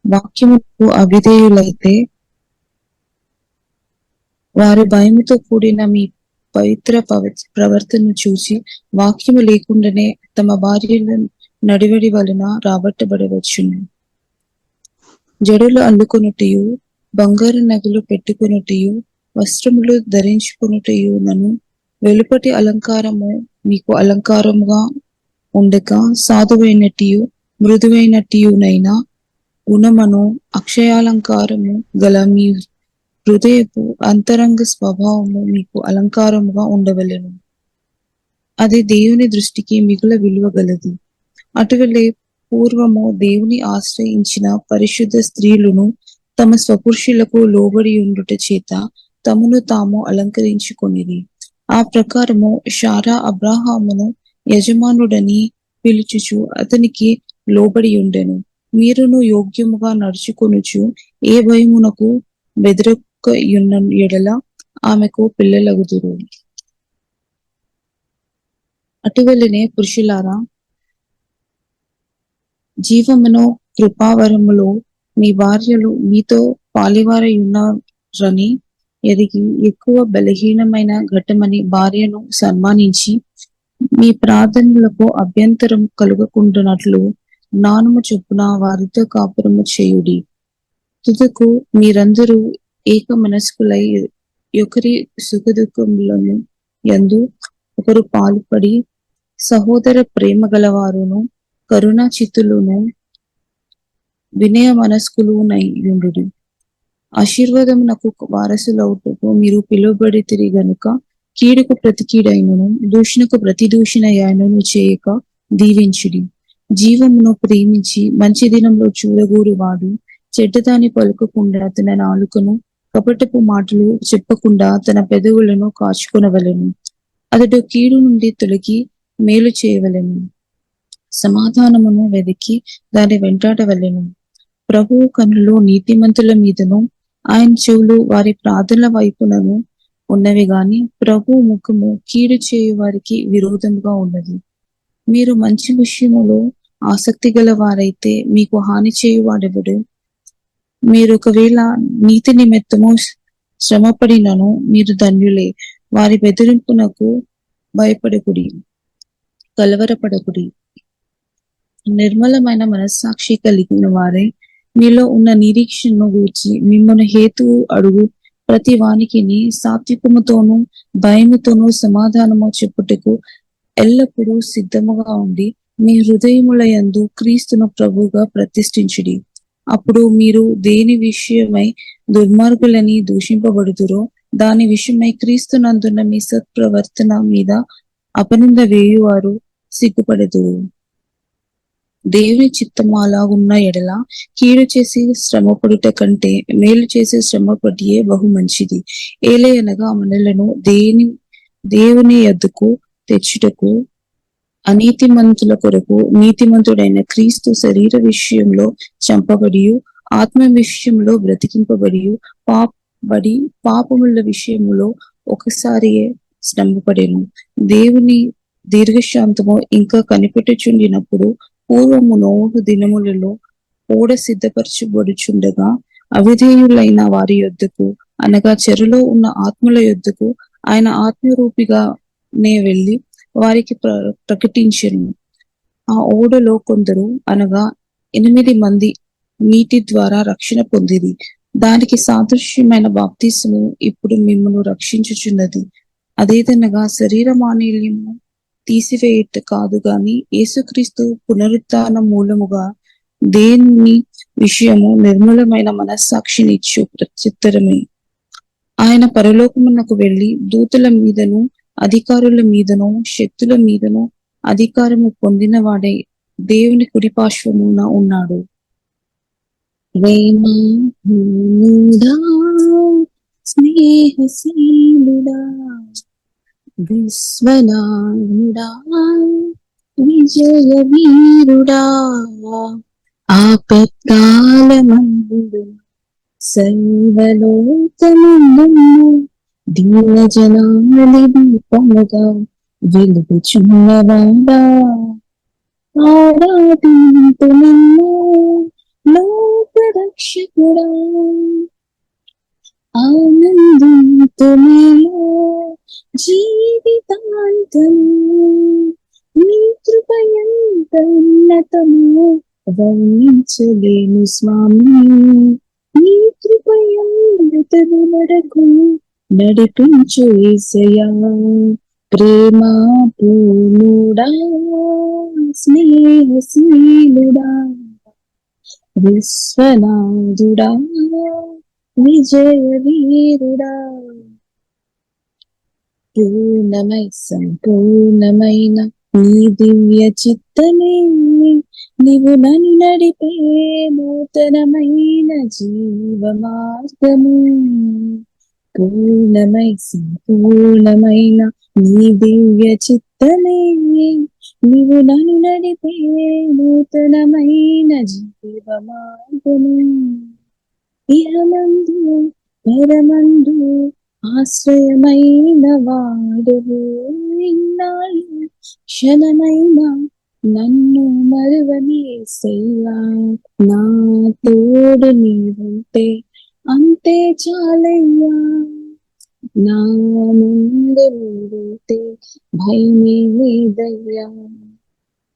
వాక్యముకు అవిధేయులైతే వారి భయముతో కూడిన మీ పవిత్ర ప్రవర్తనను చూసి వాక్యము లేకుండానే తమ భార్యల నడివడి వలన రాబట్టబడవచ్చును. జడులు అల్లుకొనుటయు, బంగారు నగలు పెట్టుకొనుటయు, వస్త్రములు ధరించుకొనుటయునను వెలుపటి అలంకారము మీకు అలంకారముగా ఉండక సాధువైనటియు మృదువైనటియునైనా గుణమును అక్షయాలంకారము గల మీ హృదయపు అంతరంగ స్వభావము మీకు అలంకారముగా ఉండవలెను. అది దేవుని దృష్టికి మిగుల విలువగలది. అటువలే పూర్వము దేవుని ఆశ్రయించిన పరిశుద్ధ స్త్రీలను తమ స్వపురుషులకు లోబడి ఉండుట చేత తమను తాము అలంకరించుకొనిరి. ఆ ప్రకారము శారా అబ్రాహామును యజమానుడని పిలుచుచు అతనికి లోబడి ఉండెను. మీరును యోగ్యముగా నడుచుకొనుచు ఏ భయమునకు బెదరక యున్న ఎడల ఆమెకు పిల్లలగుదురు. అటువలనే పురుషులారా, జీవమును కృపావరములో మీ భార్యలు మీతో పాలివారయున్నారని ఎరిగి ఎక్కువ బలహీనమైన ఘట్టమని భార్యను సన్మానించి మీ ప్రార్థనలకు అభ్యంతరం కలుగకుండానట్లు జ్ఞానము చొప్పున వారితో కాపురము చేయుడి. తుదకు మీరందరూ ఏక మనస్కులై ఒకరి సుఖదుఖములను యందు ఒకరు పాలుపడి సహోదర ప్రేమ గలవారును కరుణా చిత్తులను వినయ మనస్కులునయుండుడి. ఆశీర్వాదమునకు వారసులవుటకు మీరు పిలువబడితిరి గనుక కీడుకు ప్రతి కీడైనను దూషణకు ప్రతి దూషణయైనను చేయక దీవించుడి. జీవమును ప్రేమించి మంచి దినంలో చూడగూరువాడు చెడ్డదాన్ని పలుకకుండా తన నాలుకను, కపటపు మాటలు చెప్పకుండా తన పెదవులను కాచుకొనవలెను. అతడు కీడు నుండి తొలగి మేలు చేయవలెను. సమాధానమును వెదికి దాన్ని వెంటాడవలెను. ప్రభువు కన్నులు నీతిమంతుల మీదను ఆయన చెవులు వారి ప్రార్థనల వైపునను ఉన్నవి గాని ప్రభు ముఖము కీడు చేయు వారికి విరోధముగా ఉన్నది. మీరు మంచి విషయములో ఆసక్తి గల వారైతే మీకు హాని చేయువాడెవడు? మీరు ఒకవేళ నీతి నిమిత్తము శ్రమపడినను మీరు ధన్యులే. వారి బెదిరింపునకు భయపడకుడి, కలవరపడకుడి. నిర్మలమైన మనస్సాక్షి కలిగిన వారే మీలో ఉన్న నిరీక్షణను గూర్చి మిమ్మల్ని హేతువు అడుగు ప్రతి వానికి సాత్వికముతోనూ భయముతోనూ సమాధానము చెప్పుటకు ఎల్లప్పుడూ సిద్ధముగా ఉండి మీ హృదయముల యందు క్రీస్తును ప్రభువుగా ప్రతిష్ఠించుడి. అప్పుడు మీరు దేని విషయమై దుర్మార్గులని దూషింపబడుదురో దాని విషయమై క్రీస్తునందున్న మీ సత్ప్రవర్తన మీద అపనింద వేయువారు సిగ్గుపడదురు. దేవుని చిత్తము అలాగున్న ఎడల కీడు చేసి శ్రమపడుట కంటే మేలు చేసి శ్రమపడియే బహు మంచిది. ఏలయనగా మనలను దేవుని యొద్దకు తెచ్చుటకు అనీతిమంతుల కొరకు నీతిమంతుడైన క్రీస్తు శరీర విషయంలో చంపబడి ఆత్మ విషయంలో బ్రతికింపబడి పాపముల విషయములో ఒకసారియే శ్రమపడెను. దేవుని దీర్ఘశాంతము ఇంకా కనిపెట్టుచుండినప్పుడు పూర్వము నోహు దినములలో ఓడ సిద్ధపరచబడుచుండగా అవిధేయులైన వారి యొద్దకు అనగా చెరలో ఉన్న ఆత్మల యొద్దకు ఆయన ఆత్మరూపిగానే వెళ్ళి వారికి ప్రకటించెను. ఆ ఓడలో కొందరు అనగా 8 మంది నీటి ద్వారా రక్షణ పొందిరి. దానికి సాదృశ్యమైన బాప్తిస్మము ఇప్పుడు మిమ్మల్ని రక్షించుచున్నది. అదేదనగా శరీర మాలిన్యము తీసివేయుట కాదు గాని యేసుక్రీస్తు పునరుత్థాన మూలముగా దేవుని విషయము నిర్మలమైన మనస్సాక్షినిచ్చు ప్రత్యుత్తరమే. ఆయన పరలోకమునకు వెళ్లి దూతల మీదను అధికారుల మీదను శక్తుల మీదను అధికారము పొందిన వాడై దేవుని కుడిపార్శ్వమున ఉన్నాడు. స్నేహశీలుడా విశ్వనాథుడా విజయ వీరుడా ఆపత్కాలమందు సర్వలోకమందును దీన జనాలి దీపముగా వెలుగుచున్నవాడా ఆరాధింతు నిన్ను లోపల రక్షకుడా ఆనందింతునిలో జీవితాంతం నీ కృపయంత ఉన్నతము వర్ణించలేను స్వామి నీ కృపయంతది వరకు నడిపించు యేసయ్యా ప్రేమ పూర్ణుడా స్నేహశీలుడా విశ్వనాథుడా విజయ వీరుడా పూర్ణమై సంపూర్ణమైన నీ దివ్య చిత్తమే నీవు నన్ను నడిపే నూతనమైన జీవ మార్గము పూర్ణమై సంపూర్ణమైన నీ దివ్య చిత్తమే నీవు నన్ను నడిపే నూతనమైన జీవ మార్గము ఇహమందు పరమందు ఆశ్రయమైన వాడువు ఇన్నాళ్ళు క్షణమైన నన్ను మరువని యేసయ్యా నా తోడు నీవుంటే అంతే చాలయ్యా నా ముందు నీవుంటే భయమే లేదయ్యా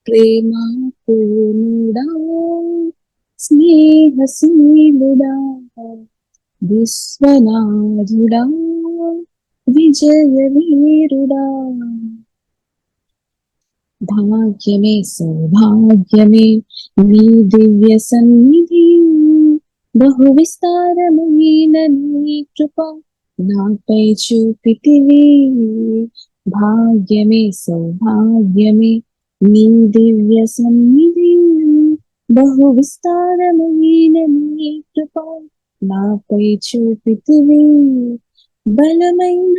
ప్రేమ పూర్ణుడా స్నేహశీలుడా విశ్వనాథుడా విజయ వీరుడా భాగ్యమే సౌభాగ్యమే నీ దివ్య సన్నిధి బహు విస్తారమైన నీ కృప నాపై చూపితివి భాగ్యమే సౌభాగ్యమే నీ దివ్య సన్నిధి బహు విస్తారమైన నీ కృప నాపై చూపితివి బలమైన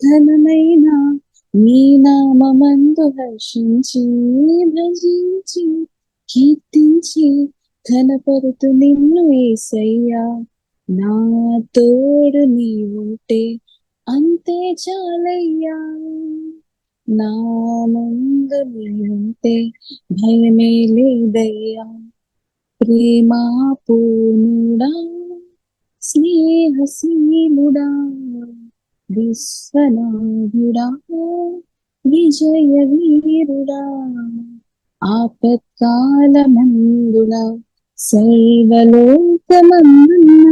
ఘనమైన నీ నామమందు హర్షించి భజించి కీర్తించి ఘనపరుతు నిన్ను యేసయ్యా నా తోడు నీవుంటే అంతే చాలయ్యా నా ముందు నీవుంటే భయమే లేదయ్యా ప్రేమ పూర్ణుడా స్నేహశీలుడా విశ్వనాథుడా విజయ వీరుడా ఆపత్కాలమందున సర్వలోకమందున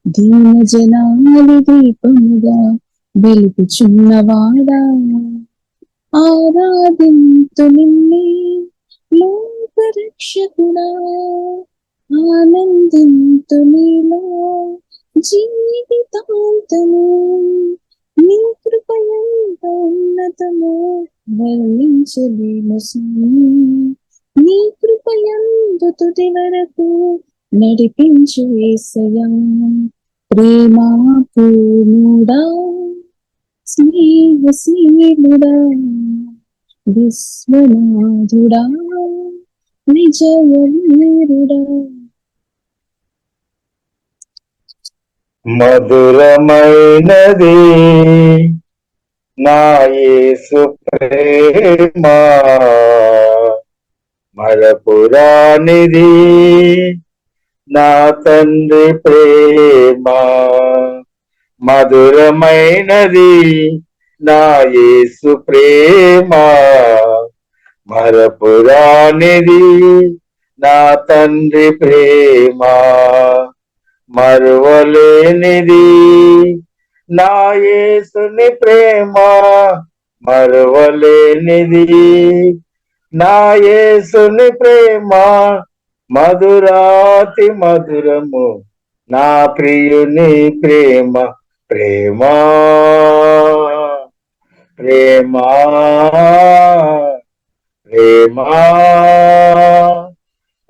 దీన జనాలి దీపముగా వెలుగుచున్నవాడా ఆరాధింతు నిన్నే లోకరక్షకుడా ఆనందింతు నీలో జీవితాంతము నీ కృపయంత ఉన్నతము వర్ణించలేను స్వామి నీ కృపయందు తుది వరకు నడిపించు యేసయ్యా ప్రేమ పూర్ణుడా స్నేహశీలుడా విశ్వనాథుడా విజయ వీరుడా మధురమైనది నా యేసు ప్రేమ మరపురానిది నా తండ్రి ప్రేమ మధురమైనది నా యేసు ప్రేమ మరపురానిది నా తండ్రి ప్రేమ మరువలేనిది నా యేసుని ప్రేమ మరువలేనిది నా యేసుని ప్రేమ మధురాతి మధురము నా ప్రియుని ప్రేమ ప్రేమ ప్రేమ ప్రేమ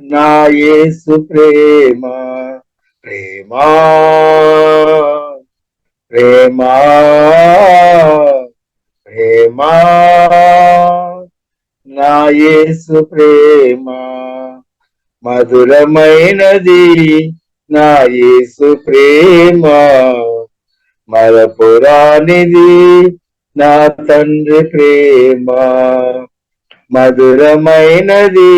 నా యేసు ప్రేమ ప్రేమ ప్రేమ ప్రేమ నా యేసు ప్రేమ మధురమైనది నా యేసు ప్రేమ మరపురానిది నా తండ్రి ప్రేమ మధురమైనది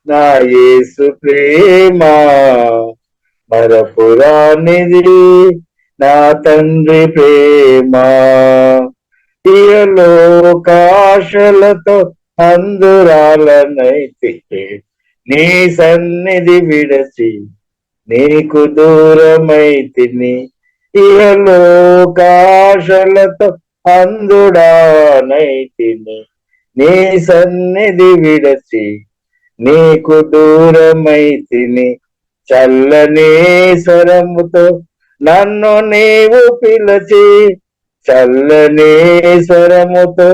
నా యేసు ప్రేమ మరపురానిది నా తండ్రి ప్రేమ. ఇహలోకాశలతో అందురాలనైతే నీ సన్నిధి విడచి నీకు దూరమైతిని. ఇహలోకాశలతో అందుడానైతిని, నీ సన్నిధి విడచి నీకు దూరమైతిని. చల్లని స్వరముతో నన్ను నీవు పిలచి, చల్లని స్వరముతో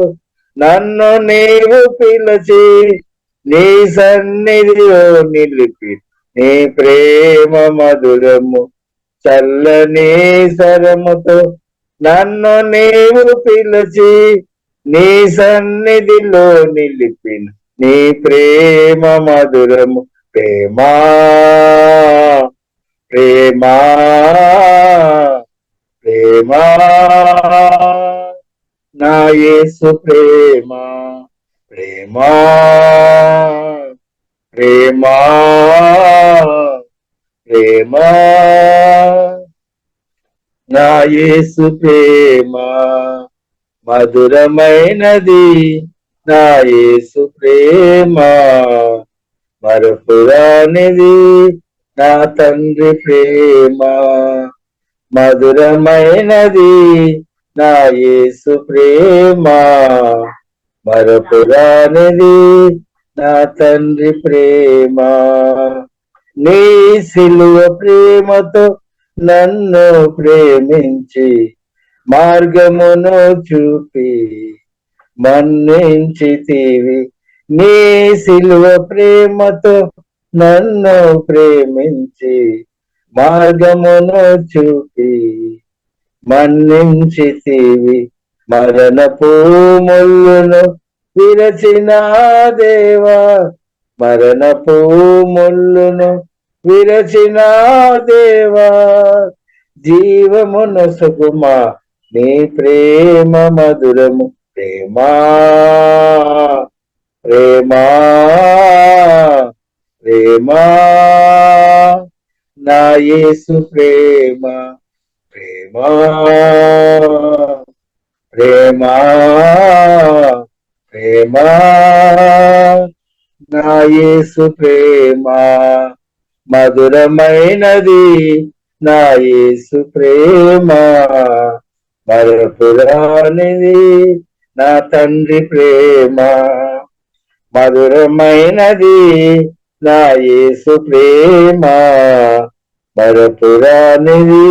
నన్ను నీవు పిలచి, నీ సన్నిధిలో నిలిపి నీ ప్రేమ మధురము. చల్లని స్వరముతో నన్ను నీవు పిలచి, నీ సన్నిధిలో నిలిపిన నీ ప్రేమ మధురము. ప్రేమా ప్రేమా ప్రేమా నా యేసు ప్రేమ. ప్రేమా ప్రేమా ప్రేమా నా యేసు ప్రేమ. మధురమైనది నా యేసు ప్రేమ, మరపురానిది నా తండ్రి ప్రేమ. మధురమైనది నా యేసు ప్రేమ, మరపురానిది నా తండ్రి ప్రేమ. నీ సిలువ ప్రేమతో నన్ను ప్రేమించి మార్గమును చూపి మన్నించితివి. నీ సిలువ ప్రేమతో నన్ను ప్రేమించి మార్గమును చూపి మన్నించితివి. మరణపు ముళ్ళును విరచిన దేవా, మరణపు ముళ్ళును విరచిన దేవా, జీవమును సుగుమా నీ ప్రేమ మధురము. ప్రేమా ప్రేమా ప్రేమా నా యేసు ప్రేమ. ప్రేమా ప్రేమా ప్రేమా నా యేసు ప్రేమ. మధురమైనది నా యేసు ప్రేమ, మరపురానిది నా తండ్రి ప్రేమ. మధురమైనది నా యేసు ప్రేమ, మరపురానిది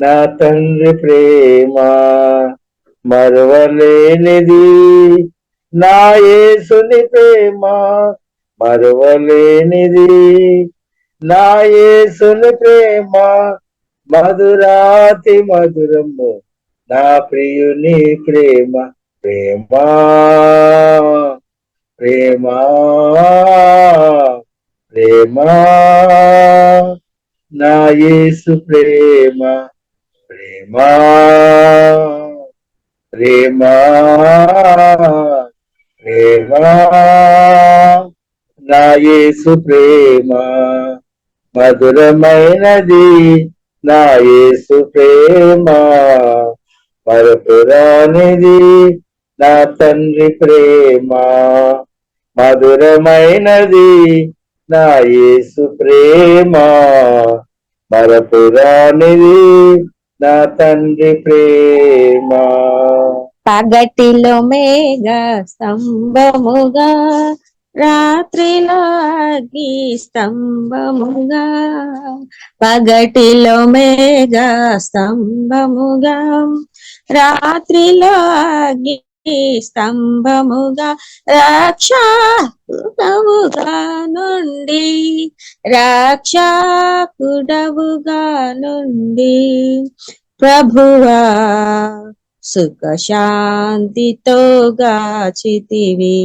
నా తండ్రి ప్రేమ. మరువలేనిది నా యేసుని ప్రేమ, మరువలేనిది నా యేసుని ప్రేమ. మధురాతి మధురము నా ప్రియుని ప్రేమ. ప్రేమా ప్రేమా ప్రేమా నా యేసు ప్రేమ. ప్రేమా ప్రేమా ప్రేమా నా యేసు ప్రేమ. మధురమైనది నా యేసు ప్రేమ, మరపురానిది నా తండ్రి ప్రేమ. మధురమైనది నా యేసు ప్రేమ, మరపురానిది నా తండ్రి ప్రేమ. పగటిలో మేఘ స్తంభముగా, రాత్రిలో అగ్ని స్తంభముగా. పగటిలో మేఘ స్తంభముగా, రాత్రిలో అగ్ని స్తంభముగా. రక్షకుడవుగా నుండి, రక్షకుడవుగా నుండి ప్రభువా సుఖ శాంతితో గాచితివి,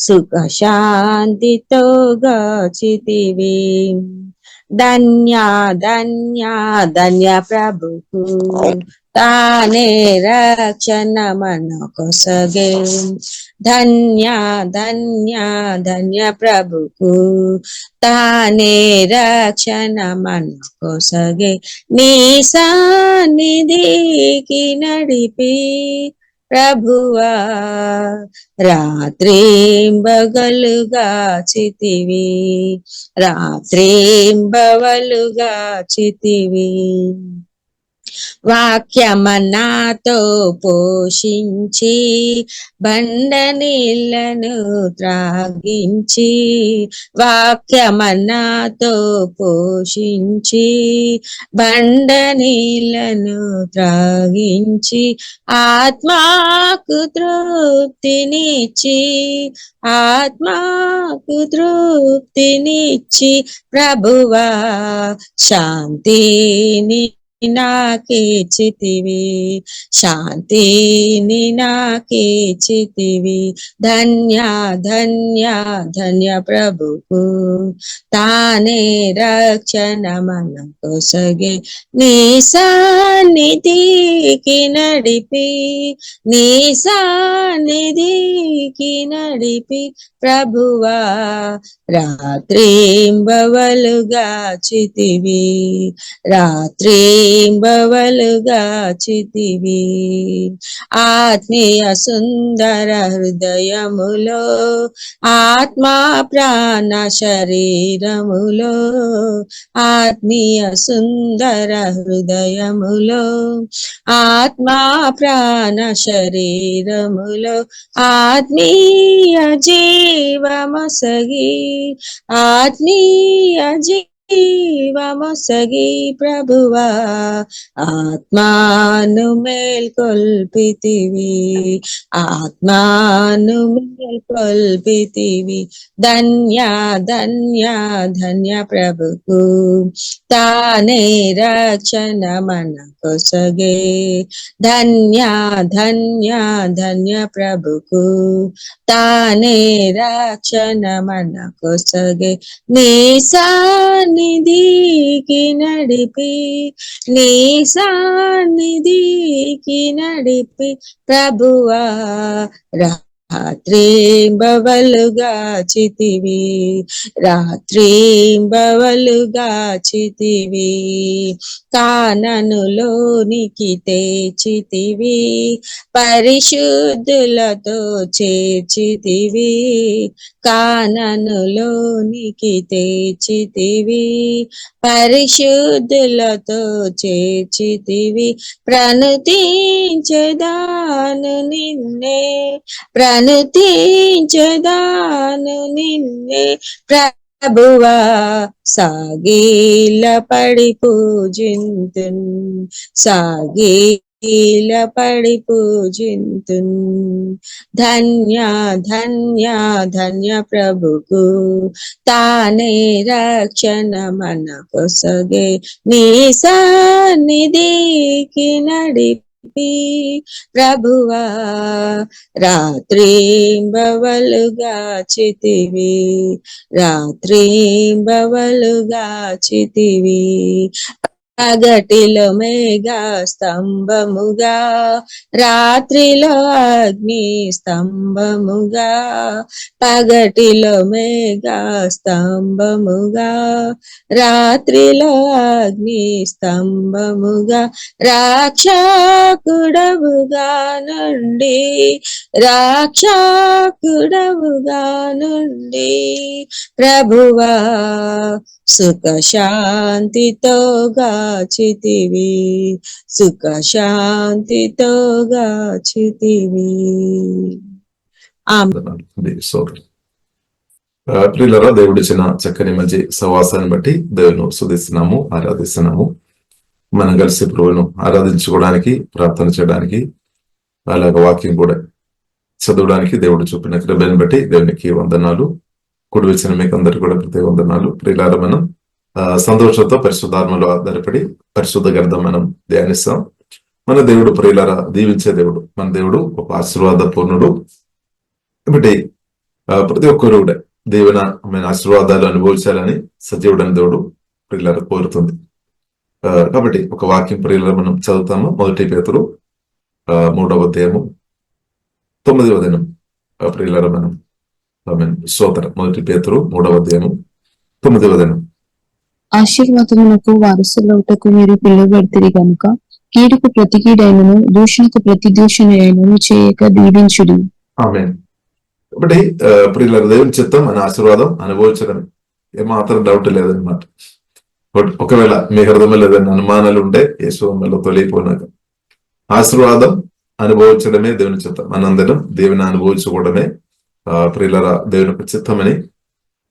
సుఖ శాంతితో గాచితివి. ధన్య ధన్య ధన్య ప్రభుకు తానే రక్షణ మనకొసగే. ధన్య ధన్య ధన్య ప్రభుకు తానే రక్షణ మనకొసగే నీ సన్నిధికి నడిపి ప్రభువా రాత్రింబగలుగా చితివి రాత్రింబవలుగా చితివి వాక్యమన్నాతో పోషించి బండ నీళ్లను త్రాగించి వాక్యమన్నాతో పోషించి బండ నీళ్లను త్రాగించి ఆత్మాకు తృప్తినిచ్చి ఆత్మాకు తృప్తినిచ్చి ప్రభువా శాంతిని నాకిచ్చితివి శాంతిని నాకిచ్చితివి ధన్య ధన్య ధన్య ప్రభుకు తానే రక్షణ మనకొసగే నీ సన్నిధికి నడిపి నీ సన్నిధికి నడిపి ప్రభువా రాత్రింబవలుగా చితివి రాత్రింబవలుగా చితివి ఆత్మీయ సుందర హృదయములో ఆత్మా ప్రాణ శరీరములో ఆత్మీయ సుందర హృదయములో ఆత్మా ప్రాణ శరీరములో ఆత్మీయ జీవమసగి ఆత్మీయ జీవమసగి ప్రభువా ఆత్మాను మేల్కొల్పితివి ఆత్మాను మేల్కొల్పితివి ధన్య ధన్య ధన్య ప్రభుకు తానే రక్షణ మనకొసగే ధన్య ధన్య ధన్య ప్రభుకు తానే రక్షణ మనకొసగే నీ సన్నిధికి నడిపి నీ సన్నిధికి నడిపి ప్రభువా రాత్రింబవలుగా చితివి రాత్రింబవలుగా చితివి కాననులోనికి తెచ్చితివి పరిశుద్ధులతో చేర్చితివి కాననులోనికి తెచ్చితివి పరిశుద్ధులతో చేర్చితివి ప్రణుతించెదాను నిన్నే ప్రణుతించెదాను నిన్నే ప్రభువా సాగిల పడి పూజింతున్ సాగిల పడి పూజింతున్ ధన్య ధన్య ధన్య ప్రభుకు తానే రక్షణ మనకొసగే నీ సన్నిధికి నడిపి ప్రభువా రాత్రింబవలుగా చితివి రాత్రింబవలుగా చితివి పగటిలో మేఘ స్తంభముగా రాత్రిలో అగ్ని స్తంభముగా పగటిలో మేఘ స్తంభముగా రాత్రిలో అగ్ని స్తంభముగా రాక్షకుడవుగా నుండి రాక్షకుడవుగా నుండి ప్రభువా సుఖ శాంతితో గాచితివి సుఖ శాంతితో గాచితివి ప్రియులారా, దేవుడిచ్చిన చక్కని మంచి సవాసాన్ని బట్టి దేవుని స్తుతిస్తున్నాము, ఆరాధిస్తున్నాము. మనం కలిసి ప్రభువును ఆరాధించుకోవడానికి, ప్రార్థన చేయడానికి, అలాగే వాక్యం కూడా చదవడానికి దేవుడు చూపిన కృపను బట్టి దేవునికి వందనాలు. కుడి వచ్చిన మీకు అందరికి కూడా ప్రత్యేక వందనాలు. ప్రియులారా, మనం సంతోషంతో పరిశుద్ధాత్మలో ఆధారపడి పరిశుద్ధ గ్రంథం మనం ధ్యానిస్తాం. మన దేవుడు ప్రియులారా దీవించే దేవుడు. మన దేవుడు ఒక ఆశీర్వాద పూర్ణుడు. కాబట్టి ప్రతి ఒక్కరు కూడా దీవెనమైన ఆశీర్వాదాలు అనుభవించాలని సజీవుడని దేవుడు ప్రియులారా కోరుతుంది. కాబట్టి ఒక వాక్యం ప్రియులారా మనం చదువుతాము. 1 పేతురు 3వ అధ్యాయము 9వ వచనం. ప్రియులారా మనం స్తోత్రం. 1 పేతురు 3వ అధ్యాయము 9వ వచనం. ఆశీర్వాదమునకు వారసులవుటకు మీరు పిలువబడితిరి గనుక కీడుకు ప్రతి కీడైనను దూషణకు ప్రతి దూషణైనను చేయక దీవించుడి. ఆమేన్. కాబట్టి ప్రియులారా దేవుని చిత్తం మన ఆశీర్వాదం అనుభవించడం ఏమాత్రం డౌట్ లేదనమాట. ఒకవేళ మీ హృదయంలో ఏదైనా అనుమానాలు ఉంటే యేసువల్ల తొలిపోయినాక ఆశీర్వాదం అనుభవించడమే దేవుని చిత్తం. మనందరం దేవుని అనుభవించుకోవడమే ప్రియులారా దేవుని యొక్క చిత్తమని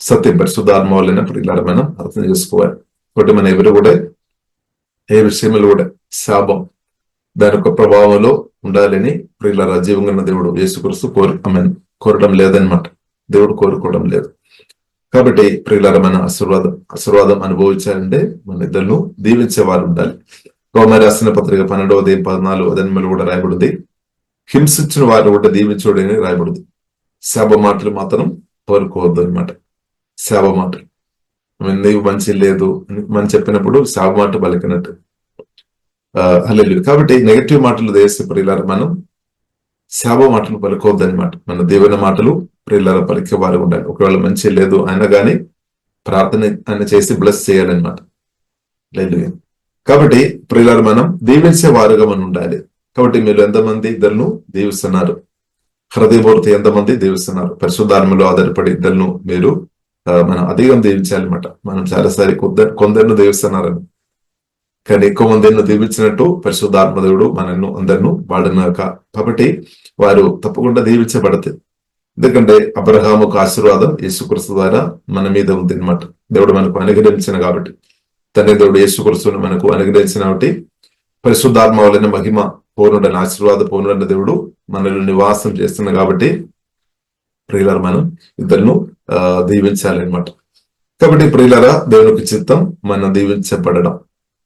సత్యం పరిశుద్ధాత్మ వల్లనే ప్రియులారా మనం అర్థం చేసుకోవాలి. కాబట్టి మన ఎవరు కూడా ఏ విషయంలో కూడా శాపం దాని యొక్క ప్రభావంలో ఉండాలని ప్రియులారా జీవంగా దేవుడు యేసుక్రీస్తు కోరడం లేదనమాట. దేవుడు కోరుకోవడం లేదు. కాబట్టి ప్రియులారా మన ఆశీర్వాదం అనుభవించాలంటే మన ఇద్దరు దీవించే వారు ఉండాలి. రోమా రాసిన పత్రిక 12వ అధ్యాయం 14వ వచనంలో కూడా రాయబడింది, హింసించిన వారిని కూడా దీవించుడని రాయబడింది. శాప మాటలు మాత్రం కోరుకోవద్దు అనమాట. శాప మాటలు నీవు మంచి లేదు మనం చెప్పినప్పుడు శాప మాట పలికినట్టు. హల్లెలూయా. కాబట్టి నెగటివ్ మాటలు దేశ ప్రియులారా మనం శాప మాటలు పలుకోవద్దు అనమాట. మన దేవుని మాటలు ప్రియులారా పలికే వారు ఉండాలి. ఒకవేళ మంచి లేదు అయినా కానీ ప్రార్థన ఆయన చేసి బ్లెస్ చేయాలన్నమాట. హల్లెలూయా. కాబట్టి ప్రియులారా మనం దీవించే వారుగా మనం ఉండాలి. కాబట్టి మీరు ఎంతమంది ఇద్దరును దీవిస్తున్నారు? హృదయపూర్తి ఎంతమంది దీవిస్తున్నారు? పరిశుద్ధాత్మలో ఆధారపడి ఇద్దరును మీరు మనం అధికం దీవించాలన్నమాట. మనం చాలాసారి కొందరిని దీవిస్తున్నారని, కానీ ఎక్కువ మందిని దీవించినట్టు పరిశుద్ధాత్మ దేవుడు మనల్ని అందరిను వాడినాక. కాబట్టి వారు తప్పకుండా దీవించబడతాయి. ఎందుకంటే అబ్రహాముకు ఆశీర్వాదం యేసుక్రీస్తు ద్వారా మన మీద ఉంది అనమాట. దేవుడు మనకు అనుగ్రహించిన కాబట్టి, తండ్రి దేవుడు యేసుక్రీస్తును మనకు అనుగ్రహించిన కాబట్టి పరిశుద్ధాత్మ వలన మహిమ పూర్ణుడని ఆశీర్వాద పూర్ణుడైన దేవుడు మనలో నివాసం చేస్తున్నా కాబట్టి ప్రియులారా మనం ఇద్దరును దీవించాలన్నమాట. కాబట్టి ప్రియులారా దేవునికి చిత్తం మనం దీవించబడడం,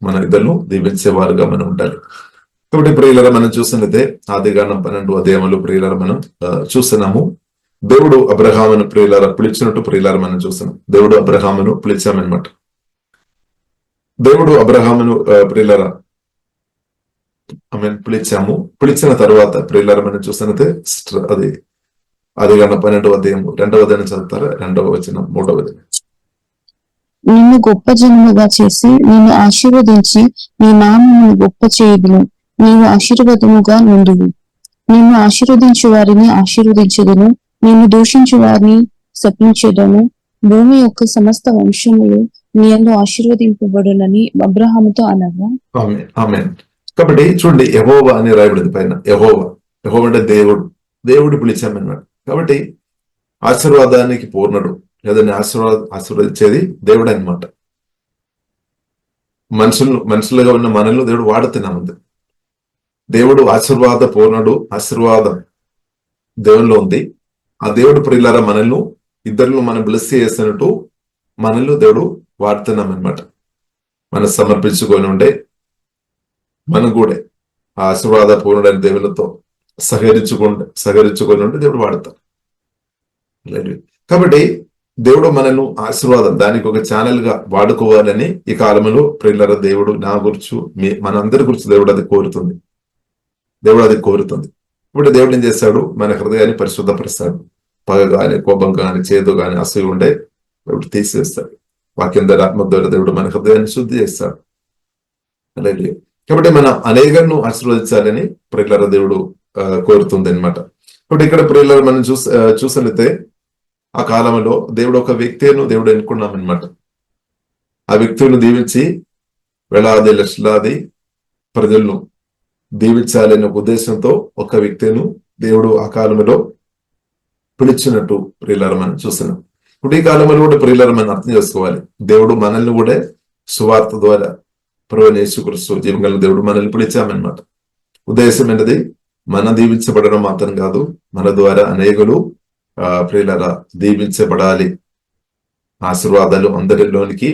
మన ఇద్దరును దీవించేవారుగా మనం ఉండాలి. కాబట్టి ప్రియులారా మనం చూసినట్లయితే ఆదికాండం 12వ అధ్యాయంలో ప్రియులారా మనం చూస్తున్నాము. దేవుడు అబ్రహామును ప్రియులారా పిలిచినట్టు ప్రియులారా మనం చూస్తున్నాం. దేవుడు అబ్రహామును పిలిచామన్నమాట. దేవుడు అబ్రహామును ప్రియులారా పిలిచాము. పిలిచిన తర్వాత ప్రియులారా మనం చూసినట్లయితే అది ఆదికాండం 12వ అధ్యాయం 2వ వచనం చదువుతారా? 2వ వచనం 3వ వచనం. నిన్ను గొప్ప జనముగా చేసి నిన్ను ఆశీర్వదించి నీ నామమును గొప్ప చేయుదును. నీవు ఆశీర్వాదముగా నుండువు. నిన్ను ఆశీర్వదించు వారిని ఆశీర్వదించదును, నిన్ను దూషించు వారిని శపించెదను. భూమి యొక్క సమస్త వంశములు నీ యందు ఆశీర్వదింపబడునని అబ్రహాముతో అనగా. ఆమేన్. కాబట్టి చూడండి, యెహోవా అని రాయబడింది పైన. యెహోవా అంటే దేవుడు పిలిచామన్నమాట. కాబట్టి ఆశీర్వాదానికి పూర్ణుడు లేదని ఆశీర్వదించేది దేవుడు అనమాట. మనుషులుగా ఉన్న మనల్ని దేవుడు వాడుతున్నామంది. దేవుడు ఆశీర్వాద పూర్ణుడు. ఆశీర్వాదం దేవునిలో ఉంది. ఆ దేవుడు ప్రియులారా మనల్ని ఇద్దరు మనం బ్లెస్ చేసినట్టు మనల్ని దేవుడు వాడుతున్నాం అనమాట. మనం సమర్పించుకొని ఉండే మనం కూడా ఆ ఆశీర్వాద పూర్ణుడైన దేవులతో సహకరించుకొని ఉంటే దేవుడు వాడతాం. కాబట్టి దేవుడు మనను ఆశీర్వాదం దానికి ఒక ఛానల్ గా వాడుకోవాలని ఈ కాలంలో ప్రియులారా దేవుడు నా గురించి మనందరి గురించి దేవుడు అది కోరుతుంది. ఇప్పుడు దేవుడు ఏం చేస్తాడు? మన హృదయాన్ని పరిశుద్ధపరుస్తాడు. పగ గాని, కోపం గాని, చేదు గాని, అసూయ ఉండే దేవుడు తీసివేస్తాడు. వాక్యం ద్వారా, ఆత్మ ద్వారా దేవుడు మన హృదయాన్ని శుద్ధి చేస్తాడు. అలాగే కాబట్టి మన అనేకలను ఆశీర్వదించాలని ప్రియులారా దేవుడు కోరుతుంది అనమాట. కాబట్టి ఇక్కడ ప్రియులారా మనం చూసినట్లయితే ఆ కాలంలో దేవుడు ఒక వ్యక్తిని దేవుడు ఎన్నుకున్నామన్నమాట. ఆ వ్యక్తిని దీవించి వేలాది లక్షలాది ప్రజలను దీవించాలనే ఉద్దేశంతో ఒక వ్యక్తిని దేవుడు ఆ కాలంలో పిలిచినట్టు ప్రియులారా మనం చూస్తున్నాం. ఇప్పుడు ఈ కాలంలో కూడా ప్రియులారా మనం అర్థం చేసుకోవాలి. దేవుడు మనల్ని కూడా సువార్త ద్వారా ప్రభువైన యేసుక్రీస్తు జీవగల దేవుడు మనల్ని పిలిచామన్నమాట. ఉద్దేశం ఏంటది? మన దీవించబడడం మాత్రం కాదు, మన ద్వారా అనేకులు ప్రియులారా దీవించబడాలి. ఆశీర్వాదాలు అందరిలోనికి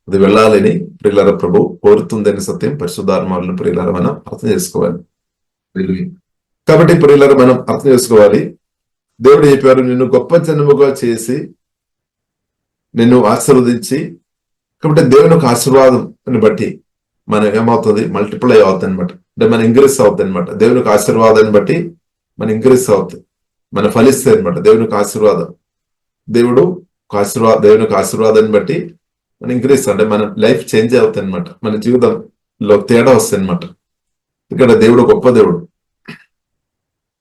అది వెళ్ళాలని ప్రియులారా ప్రభు కోరుతుందని సత్యం పరిశుద్ధాత్మను ప్రియులారా మనం అర్థం చేసుకోవాలి. కాబట్టి ప్రియులారా మనం అర్థం చేసుకోవాలి. దేవుడు చెప్పారు, నిన్ను గొప్ప జనముగా చేసి నిన్ను ఆశీర్వదించి. కాబట్టి దేవుని యొక్క ఆశీర్వాదం బట్టి మనం ఏమవుతుంది? మల్టిప్లై అవుతుంది అనమాట. అంటే మనం ఇంక్రీస్ అవుతుంది అనమాట. దేవుని యొక్క ఆశీర్వాదాన్ని బట్టి మనం ఇంక్రీస్ అవుతుంది. మన ఫలిస్తాయి అనమాట. దేవునికి ఆశీర్వాదం, దేవునికి ఆశీర్వాదాన్ని బట్టి మనం ఇంక్రీజ్, అంటే మన లైఫ్ చేంజ్ అవుతుంది అనమాట, మన జీవితంలో తేడా వస్తుంది అనమాట. ఇక్కడ దేవుడు గొప్ప దేవుడు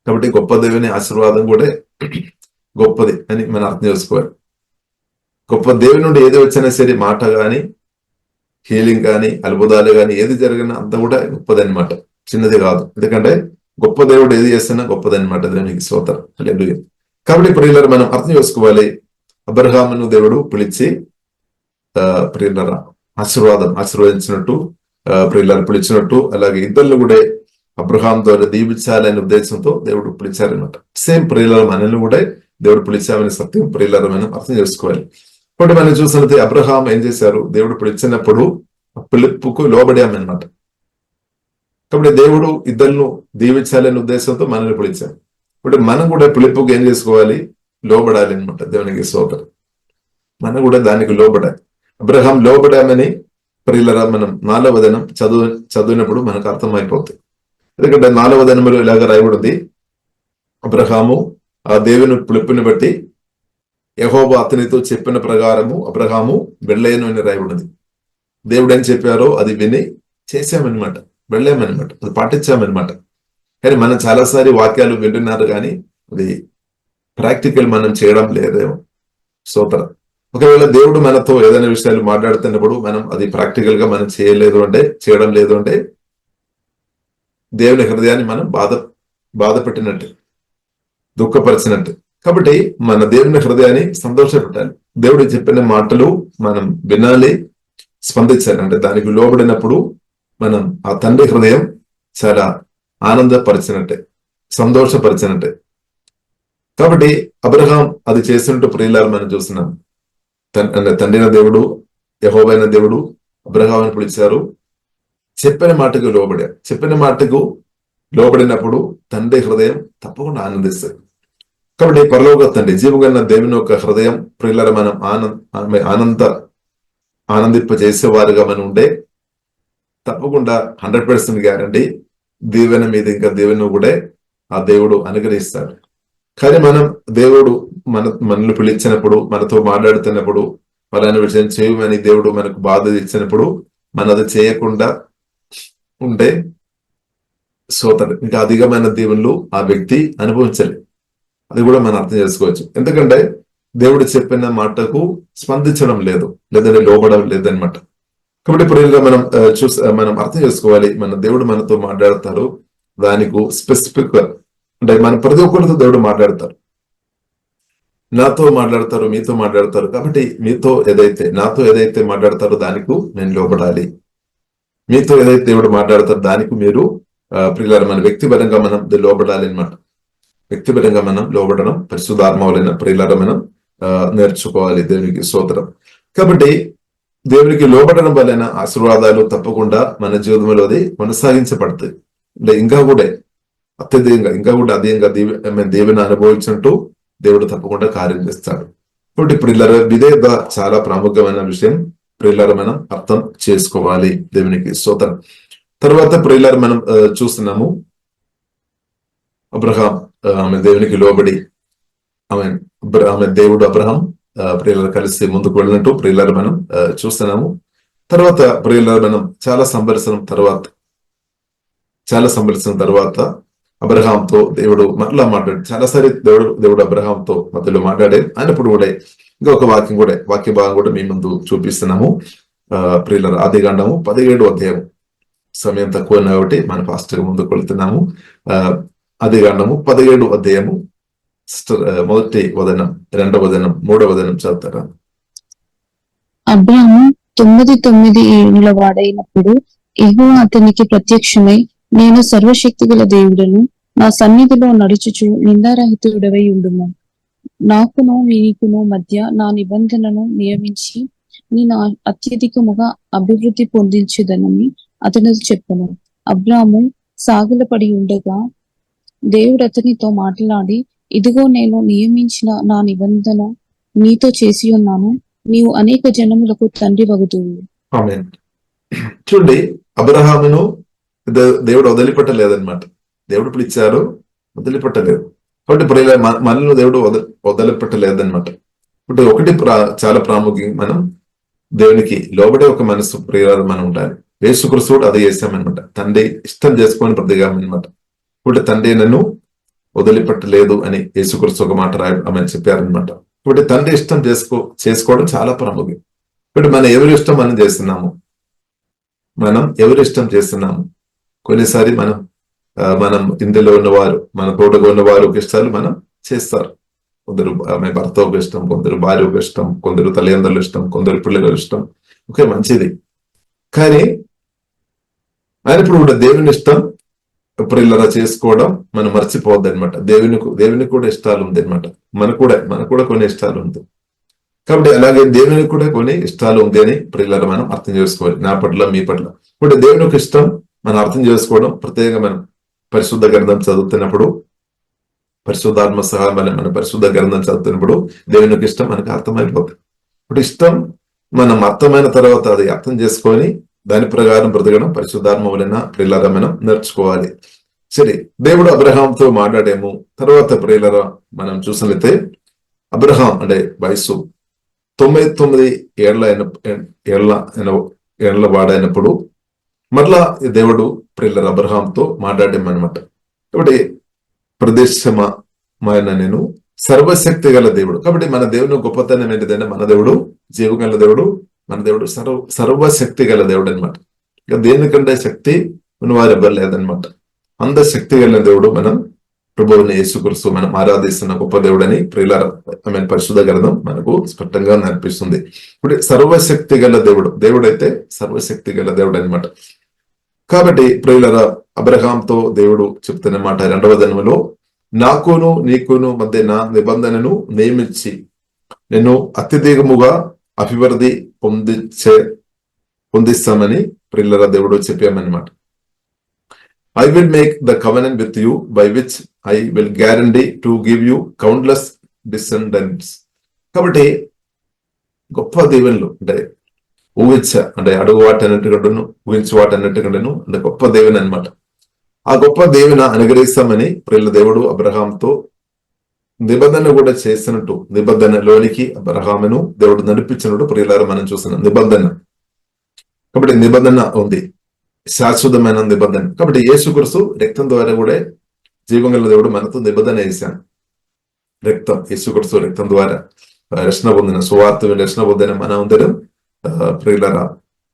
కాబట్టి గొప్ప దేవుని ఆశీర్వాదం కూడా గొప్పది అని మనం అర్థం చేసుకోవాలి. గొప్ప దేవుని నుండి ఏది వచ్చినా సరే, మాట కానీ, హీలింగ్ కానీ, అద్భుతాలు కానీ, ఏది జరిగినా అంతా కూడా గొప్పది అనమాట, చిన్నది కాదు. ఎందుకంటే గొప్ప దేవుడు ఏది చేస్తున్నా గొప్పది అనమాట. దేవునికి స్తోత్రం, హల్లెలూయా. కాబట్టి ప్రియులారా మనం అర్థం చేసుకోవాలి, అబ్రహామును దేవుడు పిలిచి ప్రియులారా ఆశీర్వదించినట్టు, ప్రియులారా పిలిచినట్టు, అలాగే ఇద్దరు కూడా అబ్రహాం ద్వారా దీవించాలనే ఉద్దేశంతో దేవుడు పిలిచారనమాట. సేమ్ ప్రియులారా మనల్ని కూడా దేవుడు పిలిచామనే సత్యం ప్రియులారా మనం అర్థం చేసుకోవాలి. కాబట్టి మనం చూసినట్టు అబ్రహాం ఏం చేశారు, దేవుడు పిలిచినప్పుడు పిలుపుకు లోబడామన్నమాట. కాబట్టి దేవుడు ఇద్దరును దీవించాలనే ఉద్దేశంతో మనల్ని పిలిచారు. ఇప్పుడు మనం కూడా పిలుపుకు ఏం చేసుకోవాలి, లోబడాలి అనమాట. దేవునికి స్తోత్రం. మనం కూడా దానికి లోబడాలి. అబ్రహాం లోబడామని ప్రియులారా మనం 4వ దినం చదివినప్పుడు మనకు అర్థమైపోతుంది. ఎందుకంటే 4వ దినములో ఇలాగ రాయబడింది, అబ్రహాము ఆ దేవుని పిలుపుని బట్టి యెహోవా అతనితో చెప్పిన ప్రకారము అబ్రహాము వెళ్ళేను అని రాయబడింది. దేవుడు ఏం చెప్పారో అది విని చేశామన్నమాట, వెళ్ళామన్నమాట, అది పాటించామన్నమాట. కానీ మనం చాలాసారి వాక్యాలు వింటున్నారు కానీ అది ప్రాక్టికల్ మనం చేయడం లేదేమో. స్తోత్రం. ఒకవేళ దేవుడు మనతో ఏదైనా విషయాలు మాట్లాడుతున్నప్పుడు మనం అది ప్రాక్టికల్ గా మనం చేయడం లేదు అంటే దేవుని హృదయాన్ని మనం బాధ పెట్టినట్టు, దుఃఖపరిచినట్టు. కాబట్టి మన దేవుని హృదయాన్ని సంతోషపెట్టాలి. దేవుడు చెప్పిన మాటలు మనం వినాలి, స్పందించాలి. అంటే దానికి లోబడినప్పుడు మనం ఆ తండ్రి హృదయం చాలా ఆనందపరిచినట్టే, సంతోషపరిచినట్టే. కాబట్టి అబ్రహాం అది చేసినట్టు ప్రియులారా మనం చూస్తున్నాం. తండ్రిన దేవుడు, యెహోవైన దేవుడు అబ్రహామును పిలిచారు, చెప్పిన మాటకు లోబడినప్పుడు తండ్రి హృదయం తప్పకుండా ఆనందిస్తుంది. కాబట్టి పరలోక తండ్రి, జీవగన్న దేవుని యొక్క హృదయం ప్రియులారా మనం ఆనందింపజేసేవారుగా మనం ఉండే తప్పకుండా 100% గ్యారంటీ దీవెన మీద ఇంకా దీవెన కూడా ఆ దేవుడు అనుగ్రహిస్తాడు. కానీ మనం దేవుడు మనల్ని పిలిచినప్పుడు, మనతో మాట్లాడుతున్నప్పుడు, పలానా విషయం చేయమని దేవుడు మనకు బాధ్యత ఇచ్చినప్పుడు మనది చేయకుండా ఉంటే సోతరు ఇంకా అధికమైన దీవెనలు ఆ వ్యక్తి అనుభవించాలి. అది కూడా మనం అర్థం చేసుకోవచ్చు. ఎందుకంటే దేవుడు చెప్పిన మాటకు స్పందించడం లేదు, లేదంటే లోబడడం లేదనమాట. కాబట్టి ఇప్పుడు మనం అర్థం చేసుకోవాలి, మన దేవుడు మనతో మాట్లాడతారు, దానికి స్పెసిఫిక్ అంటే మన ప్రతి ఒక్కరితో దేవుడు మాట్లాడతారు. నాతో మాట్లాడతారు, మీతో మాట్లాడతారు. కాబట్టి నాతో ఏదైతే మాట్లాడతారో దానికి నేను లోబడాలి. మీతో ఏదైతే దేవుడు మాట్లాడతారో దానికి మీరు ప్రియులారా మన వ్యక్తిపరంగా మనం లోబడాలి అనమాట. వ్యక్తిపరంగా మనం లోబడడం పరిశుద్ధాత్మవలైన ప్రియులారా మనం నేర్చుకోవాలి. దేవునికి స్తోత్రం. కాబట్టి దేవునికి లోబడడం వలన ఆశీర్వాదాలు తప్పకుండా మన జీవితంలో అది కొనసాగించబడుతుంది. ఇంకా కూడా అధికంగా దీవెన అనుభవించినట్టు దేవుడు తప్పకుండా కార్యం చేస్తాడు. కాబట్టి ప్రియులారా విధేయత చాలా ప్రాముఖ్యమైన విషయం ప్రియులారా మనం అర్థం చేసుకోవాలి. దేవునికి స్తోత్రం. తర్వాత ప్రియులారా మనం చూస్తున్నాము, అబ్రహాం ఆమె దేవునికి లోబడి ఆమె దేవుడు అబ్రహాం ప్రియులారా కలిసి ముందుకు వెళ్ళినట్టు ప్రియులారా మనం చూస్తున్నాము. తర్వాత ప్రియులారా మనం చాలా సంవత్సరం తర్వాత అబ్రహాంతో దేవుడు మరలా మాట్లాడు. చాలాసారి దేవుడు అబ్రహాంతో మధ్యలో మాట్లాడే అయినప్పుడు కూడా ఇంకొక వాక్య భాగం కూడా మీ ముందు చూపిస్తున్నాము. ప్రియులారా ఆదికాండము 17వ అధ్యాయం, సమయం తక్కువ కాబట్టి మనం ఫాస్ట్ గా ముందుకు వెళ్తున్నాము. ఆదికాండము 17వ అధ్యాయము మొదటి వదనం, 2వ వదనం, 3వ వదనం చదువుతారా? అబ్రాము 99 ఏళ్ల వాడైనప్పుడు యెహోవా అతనికి ప్రత్యక్షమై, నేను సర్వశక్తిగల దేవుడను, నా సన్నిధిలో నడుచుచు నిందారహితుడవై ఉండుము. నాకును నీకును మధ్య నా నిబంధనను నియమించి నేను అత్యధికముగా అభివృద్ధి పొందించుదనని అతనితో చెప్పను. అబ్రాము సాగిలపడి ఉండగా దేవుడు అతనితో మాట్లాడి, ఇదిగో నేను నియమించిన నా నిబంధన నీతో చేసి ఉన్నాను, నీవు అనేక జనములకు తండ్రి వగుదువు. ఆమేన్. చూడండి, అబ్రహామును దేవుడు వదిలిపెట్టలేదన్నమాట. దేవుడు పిలిచారు, వదిలిపెట్టలేదు. కాబట్టి మనల్ని దేవుడు వదిలిపెట్టలేదన్నమాట. ఇప్పుడు ఒకటి చాలా ప్రాముఖ్యం, మనం దేవునికి లోబడే ఒక మనసు ప్రియురాలు మనం ఉండాలి. యేసుక్రీస్తు అది చేశామన్నమాట. తండ్రి ఇష్టం చేసుకొని ప్రతిగామన్నమాట. ఇప్పుడు తండ్రి నన్ను వదిలిపెట్టలేదు అని యేసుక్రీస్తు ఒక మాట ఆమె చెప్పారనమాట. ఇప్పుడు తండ్రి ఇష్టం చేసుకోవడం చాలా ప్రాముఖ్యం. ఇప్పుడు మనం ఎవరి ఇష్టం మనం చేస్తున్నాము, కొన్నిసారి మనం ఇందులో ఉన్నవారు, మన తోటగా ఉన్నవారు ఒక ఇష్టాలు మనం చేస్తారు. కొందరు ఆమె భర్త ఒక ఇష్టం, కొందరు భార్య ఒక ఇష్టం, కొందరు తల్లిదండ్రులు ఇష్టం, కొందరు పిల్లలు ఇష్టం. ఓకే, మంచిది. కానీ ఇప్పుడు కూడా దేవుని ఇష్టం ప్రియులరా చేసుకోవడం మనం మర్చిపోవద్దు అనమాట. దేవునికి కూడా ఇష్టాలు ఉంది అనమాట. మనకు కూడా కొన్ని ఇష్టాలు ఉంది. కాబట్టి అలాగే దేవునికి కూడా కొన్ని ఇష్టాలు ఉంది అని ప్రియులరా మనం అర్థం చేసుకోవాలి. నా పట్ల, మీ పట్ల ఇప్పుడు దేవుని యొక్క ఇష్టం మనం అర్థం చేసుకోవడం. ప్రత్యేకంగా మనం పరిశుద్ధ గ్రంథం చదువుతున్నప్పుడు, పరిశుద్ధాత్మ సహాయం మనం పరిశుద్ధ గ్రంథం చదువుతున్నప్పుడు దేవుని యొక్క ఇష్టం మనకు అర్థమైపోతుంది. ఇప్పుడు ఇష్టం మనం అర్థమైన తర్వాత అది అర్థం చేసుకొని దాని ప్రకారం బ్రతకడం పరిశుద్ధాత్మ వలన ప్రియులరా మనం నేర్చుకోవాలి. సరే, దేవుడు అబ్రహాంతో మాట్లాడేమో తర్వాత ప్రియులరా మనం చూసినట్లయితే, అబ్రహాం అంటే వయసు 99 ఏళ్ల వాడైనప్పుడు మరలా దేవుడు ప్రియులరా అబ్రహాంతో మాట్లాడేమన్నమాట. కాబట్టి ప్రదేశమైన నేను సర్వశక్తి గల దేవుడు. కాబట్టి మన దేవుని గొప్పతనం ఏంటిదంటే, మన దేవుడు జీవగల దేవుడు, మన దేవుడు సర్వశక్తి గల దేవుడు అనమాట. ఇక దేనికంటే శక్తి ఉన్నవారు ఎవరు లేదనమాట. అంత శక్తి గల దేవుడు మనం ప్రభువుని యేసుక్రీస్తు మనం ఆరాధిస్తున్న గొప్ప దేవుడని ప్రియులారా పరిశుద్ధ గ్రంథం మనకు స్పష్టంగా నేర్పిస్తుంది. ఇప్పుడు సర్వశక్తి గల దేవుడైతే సర్వశక్తి గల దేవుడు అనమాట. కాబట్టి ప్రియులారా అబ్రహాంతో దేవుడు చెప్తున్న మాట 2వ దినములో, నాకును నీకును మధ్య నా నిబంధనను నియమించి నేను అత్యధికముగా అభివృద్ధి పొందిస్తామని ప్రియులారా దేవుడు చెప్పామన్నమాట. I will make the covenant with you by which I will guarantee to give you countless descendants. కాబట్టి గొప్ప దీవెనలు అంటే అడుగు వాటన్నిటికంటేను ఊహించు వాటన్నిటికంటేను అంటే గొప్ప దీవెన అనమాట. ఆ గొప్ప దీవెన అనుగ్రహిస్తామని ప్రియుల దేవుడు అబ్రహాంతో నిబంధన కూడా చేసినట్టు, నిబంధనలోనికి అబ్రహామును దేవుడు నడిపించినట్టు ప్రియులారా మనం చూస్తున్నాం. నిబంధన, కాబట్టి నిబంధన ఉంది, శాశ్వతమైన నిబంధన. కాబట్టి యేసుక్రీస్తు రక్తం ద్వారా కూడా జీవంగల దేవుడు మనతో నిబంధన చేశాను. యేసుక్రీస్తు రక్తం ద్వారా రక్షణ పొందిన, సువార్త రక్షణ పొందిన మన అందరం ప్రియులారా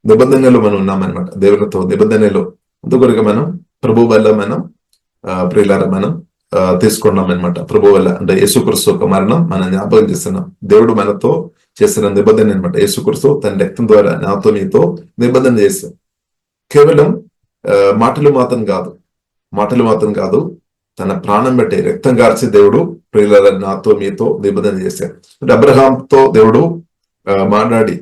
నిబంధనలో మనం ఉన్నామన్నమాట. దేవునితో నిబంధనలో అందుకొరకు మనం ప్రభు వల్ల మనం ప్రియులారా మనం తీసుకున్నాం అనమాట. ప్రభు వల్ల అంటే యేసుక్రీస్తు ఒక మరణం మనం జ్ఞాపకం చేస్తున్నాం. దేవుడు మనతో చేసిన నిబంధన అనమాట. యేసుక్రీస్తు తన రక్తం ద్వారా నాతో మీతో నిబంధన చేశాం. కేవలం మాటలు మాత్రం కాదు, తన ప్రాణం బట్టి రక్తం కార్చి దేవుడు ప్రియులారా నాతో మీతో నిబంధన చేశారు. అంటే అబ్రహాంతో దేవుడు మాట్లాడి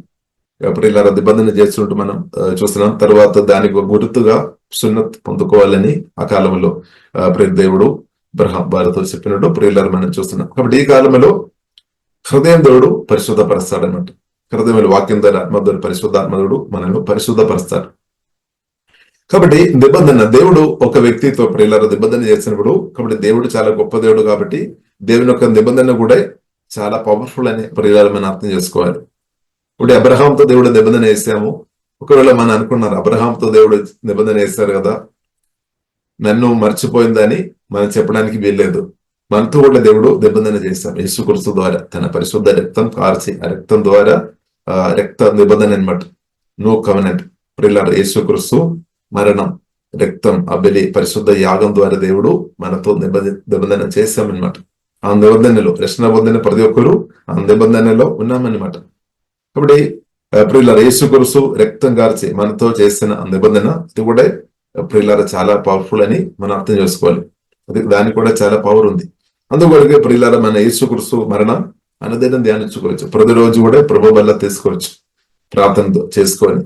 ప్రియులారా నిబంధన చేస్తున్నట్టు మనం చూస్తున్నాం. తర్వాత దానికి గుర్తుగా సున్నత్ పొందుకోవాలని ఆ కాలంలో దేవుడు అబ్రహాం వారితో చెప్పినట్టు ప్రియులారా మనం చూస్తున్నాం. కాబట్టి ఈ కాలంలో హృదయం దేవుడు పరిశుద్ధపరుస్తాడన్నమాట. హృదయంలో వాక్యం ద్వారా ఆత్మ ద్వారా పరిశుద్ధాత్మడు మనల్ని పరిశుద్ధపరుస్తాడు. కాబట్టి నిబంధన దేవుడు ఒక వ్యక్తితో ప్రియులారా నిబంధన చేసినప్పుడు, కాబట్టి దేవుడు చాలా గొప్ప దేవుడు కాబట్టి దేవుని యొక్క నిబంధన కూడా చాలా పవర్ఫుల్ అని ప్రియులారా మనం అర్థం చేసుకోవాలి. ఇప్పుడు అబ్రహాంతో దేవుడు నిబంధన చేసాము. ఒకవేళ మనం అనుకున్నారు అబ్రహాంతో దేవుడు నిబంధన చేశారు కదా, నన్ను మర్చిపోయిందని మనం చెప్పడానికి వీల్లేదు. మనతో కూడా దేవుడు నిబంధన చేశాం యేసుక్రీస్తు ద్వారా, తన పరిశుద్ధ రక్తం కార్చి ఆ రక్తం ద్వారా రక్త నిబంధన అనమాట. నో కవెనెంట్ ప్రియులారా యేసుక్రీస్తు మరణం, రక్తం, ఆ బలి, పరిశుద్ధ యాగం ద్వారా దేవుడు మనతో నిబంధన చేశామన్నమాట. ఆ నిబంధనలో రక్షణ పొందిన ప్రతి ఒక్కరూ ఆ నిబంధనలో ఉన్నామన్నమాట. కాబట్టి ప్రియులారా యేసుక్రీస్తు రక్తం కార్చి మనతో చేసిన నిబంధన ఇది కూడా ప్రియులారా చాలా పవర్ఫుల్ అని మనం అర్థం చేసుకోవాలి. అది దానికి కూడా చాలా పవర్ ఉంది. అందుకొరకే ప్రియులారా మన యేసుక్రీస్తు మరణం అనుదినం ధ్యానించుకోవచ్చు. ప్రతిరోజు కూడా ప్రభు వల్ల తీసుకోవచ్చు ప్రార్థనతో చేసుకొని.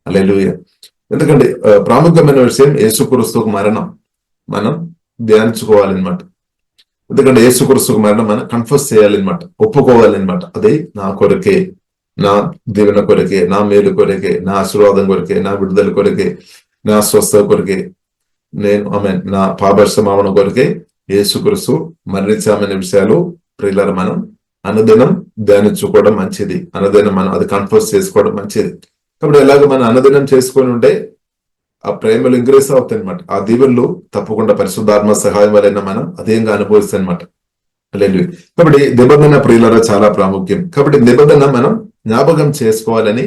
హల్లెలూయా. ఎందుకంటే ప్రాముఖ్యమైన విషయం యేసుక్రీస్తు మరణం మనం ధ్యానించుకోవాలన్నమాట. ఎందుకంటే యేసుక్రీస్తు మరణం మనం కన్ఫర్స్ చేయాలన్నమాట, ఒప్పుకోవాలన్నమాట. అది నా కొరకే, నా దీవెన కొరకే, నా మేలు కొరకే, నా ఆశీర్వాదం కొరకే, నా విడుదల కొరకే, నా స్వస్థ కొరకే, నా పాప క్షమాపణ కొరకే యేసుక్రీస్తు మరణించామనే విషయాలు ప్రియులారా మనం అనుదినం ధ్యానించుకోవడం మంచిది. అనుదినం మనం అది కన్ఫర్స్ చేసుకోవడం మంచిది. కాబట్టి ఎలాగ మనం అనుదినం చేసుకొని ఉంటే ఆ ప్రేమలు ఇంక్రీస్ అవుతాయి అనమాట. ఆ దీవెనలు తప్పకుండా పరిశుద్ధాత్మ సహాయం వలన మనం అదేంగా అనుభవిస్తాయి అనమాట. కాబట్టి నిబంధన ప్రియులరా చాలా ప్రాముఖ్యం. కాబట్టి నిబంధన మనం జ్ఞాపకం చేసుకోవాలని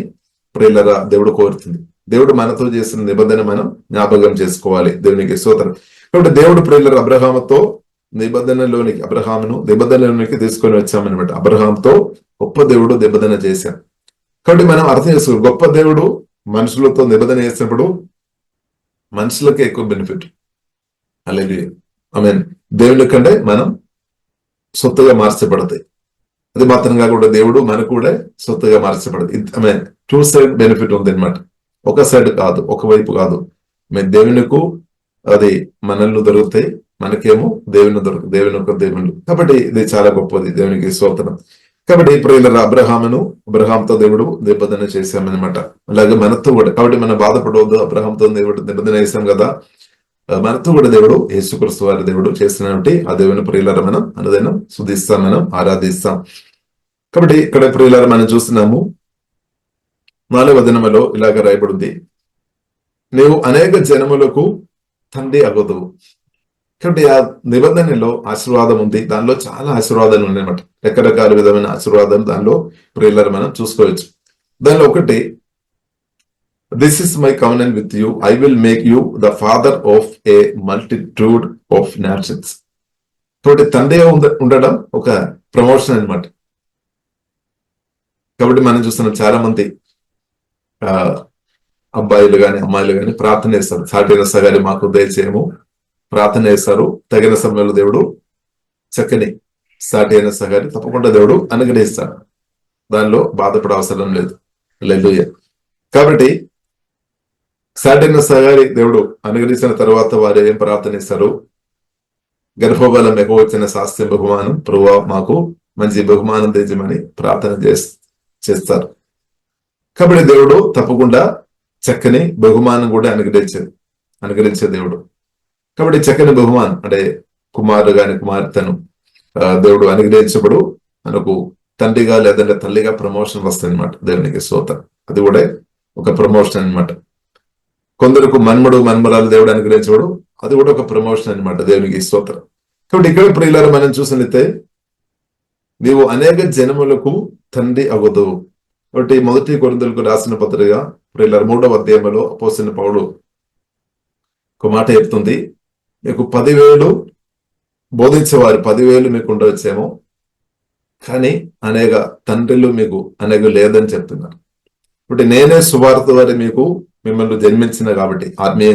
ప్రియులరా దేవుడు కోరుతుంది. దేవుడు మనతో చేసిన నిబంధన మనం జ్ఞాపకం చేసుకోవాలి. దేవునికి స్తోత్రం. కాబట్టి దేవుడు ప్రియులరా అబ్రహాముతో అబ్రహామును నిబంధనలోనికి తీసుకొని వచ్చామన్నమాట. అబ్రహాంతో గొప్ప దేవుడు నిబంధన చేశాం. కాబట్టి మనం అర్థం చేసుకోవాలి, గొప్ప దేవుడు మనుషులతో నిబంధన చేసినప్పుడు మనుషులకే ఎక్కువ బెనిఫిట్. హల్లెలూయా, ఆమేన్. దేవుని కంటే మనం సొత్తుగా మార్చబడతాయి. అది మాత్రం కాకుండా దేవుడు మనకు కూడా సొత్తుగా మార్చబడదు. ఆమేన్. 2 సైడ్ బెనిఫిట్ ఉంది అనమాట. ఒక సైడ్ కాదు, ఒకవైపు కాదు. దేవునికు అది మనల్ని దొరుకుతాయి, మనకేమో దేవుని యొక్క దేవుళ్ళు. కాబట్టి ఇది చాలా గొప్పది. దేవునికి స్తోత్రం. కాబట్టి ప్రియులారా అబ్రహాంతో దేవుడు నిబంధన చేశామన్నమాట. అలాగే మనతో కూడా. కాబట్టి మనం బాధపడవద్దు. అబ్రహాంతో దేవుడు నిబంధన చేశాం కదా, మనతో కూడా దేవుడు యేసుక్రీస్తు వారి దేవుడు చేసినటువంటి ఆ దేవుని ప్రియులారా మనం అనుదినం స్తుతిస్తాం, మనం ఆరాధిస్తాం. కాబట్టి ఇక్కడ ప్రియులారా మనం చూస్తున్నాము 4వ వచనములో ఇలాగ రాయబడింది, నీవు అనేక జనములకు తండ్రి అగుదువు. కాబట్టి ఆ నిబంధనలో ఆశీర్వాదం ఉంది. దానిలో చాలా ఆశీర్వాదాలు ఉన్నాయన్నమాట. రకరకాల విధమైన ఆశీర్వాదాలు దానిలో ప్రియులారా మనం చూసుకోవచ్చు. దానిలో ఒకటి, this is my covenant with you, I will make you the father of A multitude of nations. కాబట్టి తండ్రి ఉండడం ఒక ప్రమోషన్ అన్నమాట. కాబట్టి మనం చూస్తున్నాం చాలా మంది అబ్బాయిలు గాని అమ్మాయిలు గాని ప్రార్థన చేస్తారు, సాటిన సగారి మాకు దయచేయము ప్రార్థన చేస్తారు. తగిన సమయంలో దేవుడు చక్కని సాటి అయిన సగారి తప్పకుండా దేవుడు అనుగ్రహిస్తాడు. దానిలో బాధపడే అవసరం లేదు. హల్లెలూయా. కాబట్టి సాటిన సగారి దేవుడు అనుగ్రహించిన తర్వాత వారు ఏం ప్రార్థన చేస్తారు? గర్భఫలం ఎక్కువ వచ్చిన శాస్త్రీయ బహుమానం ప్రభువా మాకు మంచి బహుమానం తెచ్చమని ప్రార్థన చేస్తారు. కాబట్టి దేవుడు తప్పకుండా చక్కని బహుమానం కూడా అనుగ్రహించే దేవుడు. కాబట్టి చక్కని బహుమానం అంటే కుమారుడు గాని కుమార్తెను దేవుడు అనుగ్రహించబడు మనకు తండ్రిగా లేదంటే తల్లిగా ప్రమోషన్ వస్తుంది అనమాట. దేవునికి స్తోత్రం. అది కూడా ఒక ప్రమోషన్ అనమాట. కొందరికి మన్మరాలు దేవుడు అనుగ్రహించబడు, అది కూడా ఒక ప్రమోషన్ అనమాట. దేవునికి స్తోత్రం. కాబట్టి ఇక్కడ ప్రియులారా మనం చూసినట్లయితే నీవు అనేక జనములకు తండ్రి అగుదువు. కాబట్టి 1 కొరింథీయులకు రాసిన పత్రిక ప్రియులారా 3వ అధ్యాయంలో అపోస్తలుడైన పౌలు ఒక మాట చెప్తుంది, మీకు 10,000 బోధించేవారు 10,000 మీకు ఉండవచ్చేమో, కానీ అనేక తండ్రులు మీకు అనేక లేదని చెప్తున్నారు. కాబట్టి నేనే సువార్త వారి మిమ్మల్ని జన్మించిన కాబట్టి ఆత్మీయ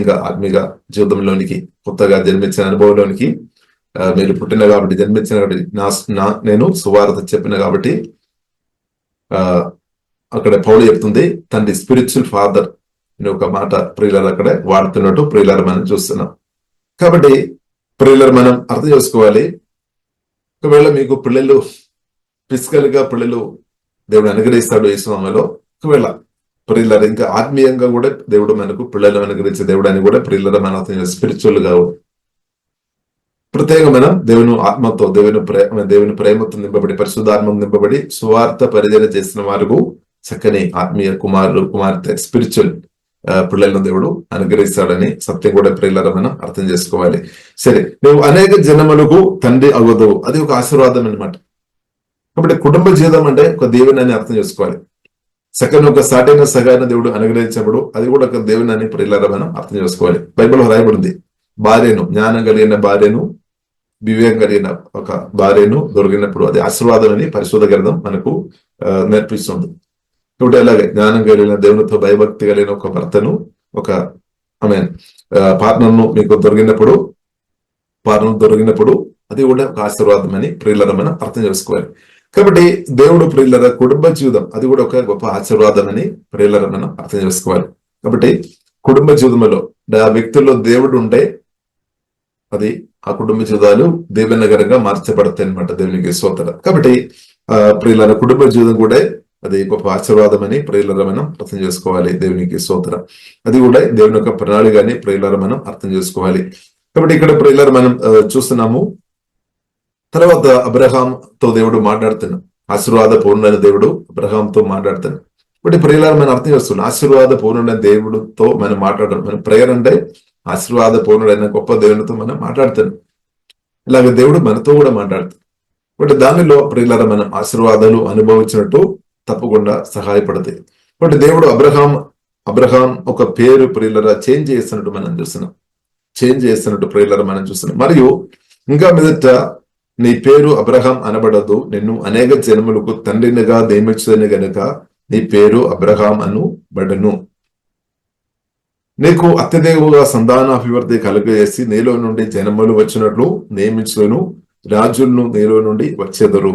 జీవితంలోనికి కొత్తగా జన్మించిన అనుభవంలోనికి మీరు పుట్టిన కాబట్టి జన్మించిన కాబట్టి నేను సువార్త చెప్పిన కాబట్టి అక్కడ పౌలు చెప్తుంది తండ్రి స్పిరిచువల్ ఫాదర్ అని ఒక మాట ప్రియులారా అక్కడ వాడుతున్నట్టు ప్రియులారా మనం చూస్తున్నాం. కాబట్టి ప్రియులారా మనం అర్థం చేసుకోవాలి, ఒకవేళ మీకు పిల్లలు ఫిజికల్ గా దేవుడు అనుగ్రహిస్తాడు ఈ సమయంలో, ఒకవేళ ప్రియులారా ఇంకా ఆత్మీయంగా కూడా దేవుడు మనకు పిల్లలు అనుగ్రహించే దేవుడు అని కూడా ప్రియులారా మన అర్థం స్పిరిచువల్ గా ప్రత్యేకమైన దేవుని ఆత్మతో దేవుని ప్రేమతో నింపబడి పరిశుద్ధాత్మతో నింపబడి సువార్త పరిచర్య చేసిన వారు చక్కని ఆత్మీయ కుమార్తె స్పిరిచువల్ పిల్లలను దేవుడు అనుగ్రహిస్తాడని సత్యం కూడా ప్రియులారా మనం అర్థం చేసుకోవాలి. సరే, నువ్వు అనేక జనములకు తండ్రి అవ్వదు, అది ఒక ఆశీర్వాదం అనమాట. కాబట్టి కుటుంబ జీవితం అంటే ఒక దేవుని అని అర్థం చేసుకోవాలి. చక్కని ఒక సాటైన సగాన్ని దేవుడు అనుగ్రహించినప్పుడు అది కూడా ఒక దేవుని అని ప్రియులారా మనం అర్థం చేసుకోవాలి. బైబిల్లో రాయబడింది, భార్యను జ్ఞానం కలిగిన భార్యను వివేకం కలిగిన ఒక భార్యను దొరికినప్పుడు అది ఆశీర్వాదం అని పరిశుద్ధ గ్రంథం మనకు నేర్పిస్తుంది. కాబట్టి అలాగే జ్ఞానం కలిగిన దేవునితో భయభక్తి కలిగిన ఒక భర్తను ఒక పార్ట్నర్ను మీకు దొరికినప్పుడు అది కూడా ఒక ఆశీర్వాదం అని ప్రియులారా మనం అర్థం చేసుకోవాలి. కాబట్టి దేవుడు ప్రియులారా కుటుంబ జీవితం అది కూడా ఒక గొప్ప ఆశీర్వాదం అని ప్రియులారా మనం అర్థం చేసుకోవాలి. కాబట్టి కుటుంబ జీవితంలో ఆ వ్యక్తుల్లో దేవుడు ఉంటే అది ఆ కుటుంబ జీవితాలు దీవెనకరంగా మార్చబడతాయి అనమాట. దేవునికి స్తోత్రం. కాబట్టి ప్రియులారా కుటుంబ జీవితం కూడా అది గొప్ప ఆశీర్వాదం అని ప్రియులారా మనం అర్థం చేసుకోవాలి. దేవునికి స్తోత్రం. అది కూడా దేవుని యొక్క ప్రణాళిక అని ప్రియులారా మనం అర్థం చేసుకోవాలి. కాబట్టి ఇక్కడ ప్రియులారా మనం చూస్తున్నాము. తర్వాత అబ్రహాంతో దేవుడు మాట్లాడుతున్నాడు. ఆశీర్వాద పూర్ణుడైన దేవుడు అబ్రహాంతో మాట్లాడుతున్నాడు. ఇప్పుడు ప్రియులారా మనం అర్థం చేస్తున్నాం, ఆశీర్వాద పూర్ణుడైన దేవుడితో మనం మాట్లాడడం. మన ప్రేయర్ అంటే ఆశీర్వాద పూర్ణుడైన గొప్ప దేవునితో మనం మాట్లాడుతున్నాం. ఇలాగ దేవుడు మనతో కూడా మాట్లాడుతాడు. బట్ దానిలో ప్రియులారా మనం ఆశీర్వాదాలు అనుభవించినట్టు తప్పకుండా సహాయపడతాయి. బట్ దేవుడు అబ్రహాం ఒక పేరు ప్రియులారా చేంజ్ చేస్తున్నట్టు మనం చూస్తున్నాం. చేంజ్ చేస్తున్నట్టు ప్రియులారా మనం చూస్తున్నాం. మరియు ఇంకా మీదట నీ పేరు అబ్రహాం అనబడదు, నిన్ను అనేక జన్మలకు తండ్రినిగా నియమించదని గనుక నీ పేరు అబ్రహాం అనబడను. నీకు అత్యధికముగా సంతానాభివృద్ధి కలుగజేసి నీలో నుండి జనములు వచ్చినట్లు నియమించును, రాజులను నీలో నుండి వచ్చేదరు.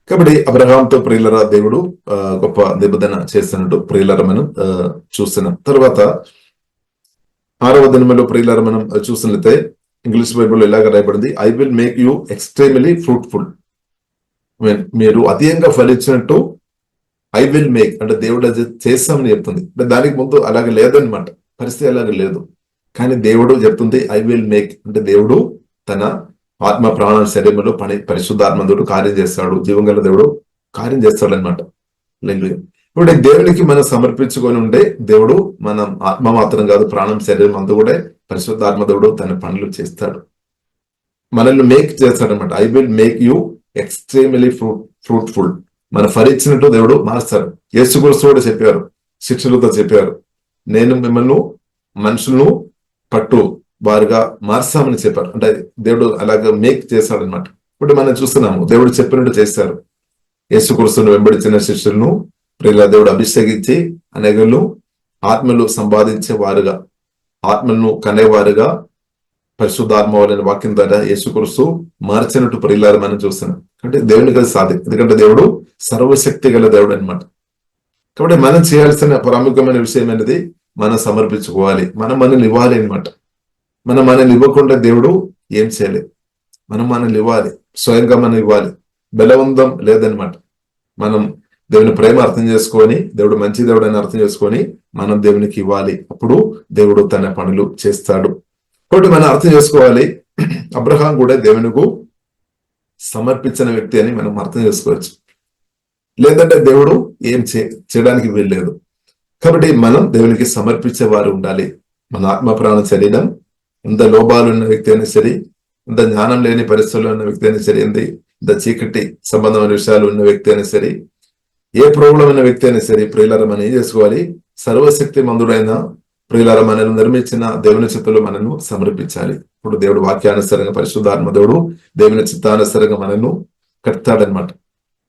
కాబట్టి అబ్రహాంతో ప్రియులరా దేవుడు గొప్ప నిబంధన చేస్తున్నట్టు ప్రియులర మనం చూస్తున్నాం. తర్వాత 6వ దినములో ప్రియులర మనం చూసినట్లయితే ఇంగ్లీష్ బైబిల్లో ఇలాగ రాయబడింది, I will make you extremely fruitful. మీరు అధికంగా ఫలించినట్టు ఐ విల్ మేక్ అంటే దేవుడు అది చేస్తామని చెప్తుంది. అంటే దానికి ముందు అలాగే లేదనమాట, పరిస్థితి అలాగే లేదు. కానీ దేవుడు చెప్తుంది ఐ విల్ మేక్ అంటే దేవుడు తన ఆత్మ ప్రాణ శరీరంలో పరిశుద్ధాత్మదుడు కార్యం చేస్తాడు, జీవంగల దేవుడు కార్యం చేస్తాడు అనమాట. ఇప్పుడు దేవునికి మనం సమర్పించుకొని ఉండే దేవుడు మనం ఆత్మ మాత్రం కాదు, ప్రాణం శరీరం అంతా కూడా పరిశుద్ధాత్మదుడు తన పనులు చేస్తాడు, మనల్ని మేక్ చేస్తాడు అనమాట. I will make you extremely fruitful. మన ఫలించినట్టు దేవుడు మారుస్తాడు. యేసుక్రీస్తు కూడా చెప్పారు, శిష్యులతో చెప్పారు, నేను మిమ్మల్ని మనుషులను పట్టు వారుగా మార్చామని చెప్పారు. అంటే దేవుడు అలాగ మేక్ చేశాడు అనమాట. ఇప్పుడు మనం చూస్తున్నాము దేవుడు చెప్పినట్టు చేశారు. యేసుక్రీస్తును వెంబడించిన శిష్యులను ప్రియుల దేవుడు అభిషేకించి అనేకలు ఆత్మలు సంపాదించే వారుగా, ఆత్మలను కనేవారుగా పరిశుద్ధాత్మ వారిని వాక్యం ద్వారా యేసుక్రీస్తు మార్చినట్టు ప్రియులారు మనం చూస్తున్నాం. అంటే దేవునికి అది సాధ్యం, ఎందుకంటే దేవుడు సర్వశక్తి గల దేవుడు అనమాట. కాబట్టి మనం చేయాల్సిన ప్రాముఖ్యమైన విషయం అనేది మనం సమర్పించుకోవాలి, మనల్ని ఇవ్వాలి అనమాట. మనల్ని ఇవ్వకుండా దేవుడు ఏం చేయలేదు. మనల్ని ఇవ్వాలి, స్వయంగా మనం ఇవ్వాలి. బలవంతం లేదనమాట. మనం దేవుని ప్రేమ అర్థం చేసుకొని, దేవుడు మంచి దేవుడు అని అర్థం చేసుకొని మనం దేవునికి ఇవ్వాలి. అప్పుడు దేవుడు తన పనులు చేస్తాడు. కాబట్టి మనం అర్థం చేసుకోవాలి, అబ్రహాం కూడా దేవునికి సమర్పించిన వ్యక్తి అని మనం అర్థం చేసుకోవచ్చు. లేదంటే దేవుడు ఏం చేయడానికి వీల్లేదు. కాబట్టి మనం దేవునికి సమర్పించే వారు ఉండాలి. మన ఆత్మ ప్రాణ శరీరం ఎంత లోపాలు ఉన్న వ్యక్తి అయినా సరే, ఎంత జ్ఞానం లేని పరిస్థితుల్లో ఉన్న వ్యక్తి అయినా సరే, ఎంత చీకటి సంబంధమైన విషయాలు ఉన్న వ్యక్తి అయినా సరే, ఏ ప్రాబ్లం ఉన్న వ్యక్తి అయినా సరే, ప్రియులారా మనం ఏం చేసుకోవాలి, సర్వశక్తి మందుడైన ప్రియులారా మనల్ని నిర్మించిన దేవుని చిత్తంలో మనను సమర్పించాలి. ఇప్పుడు దేవుడు వాక్యానుసారంగా పరిశుద్ధాత్మ దేవుడు దేవుని చిత్తానుసారంగా మనను కడతాడనమాట,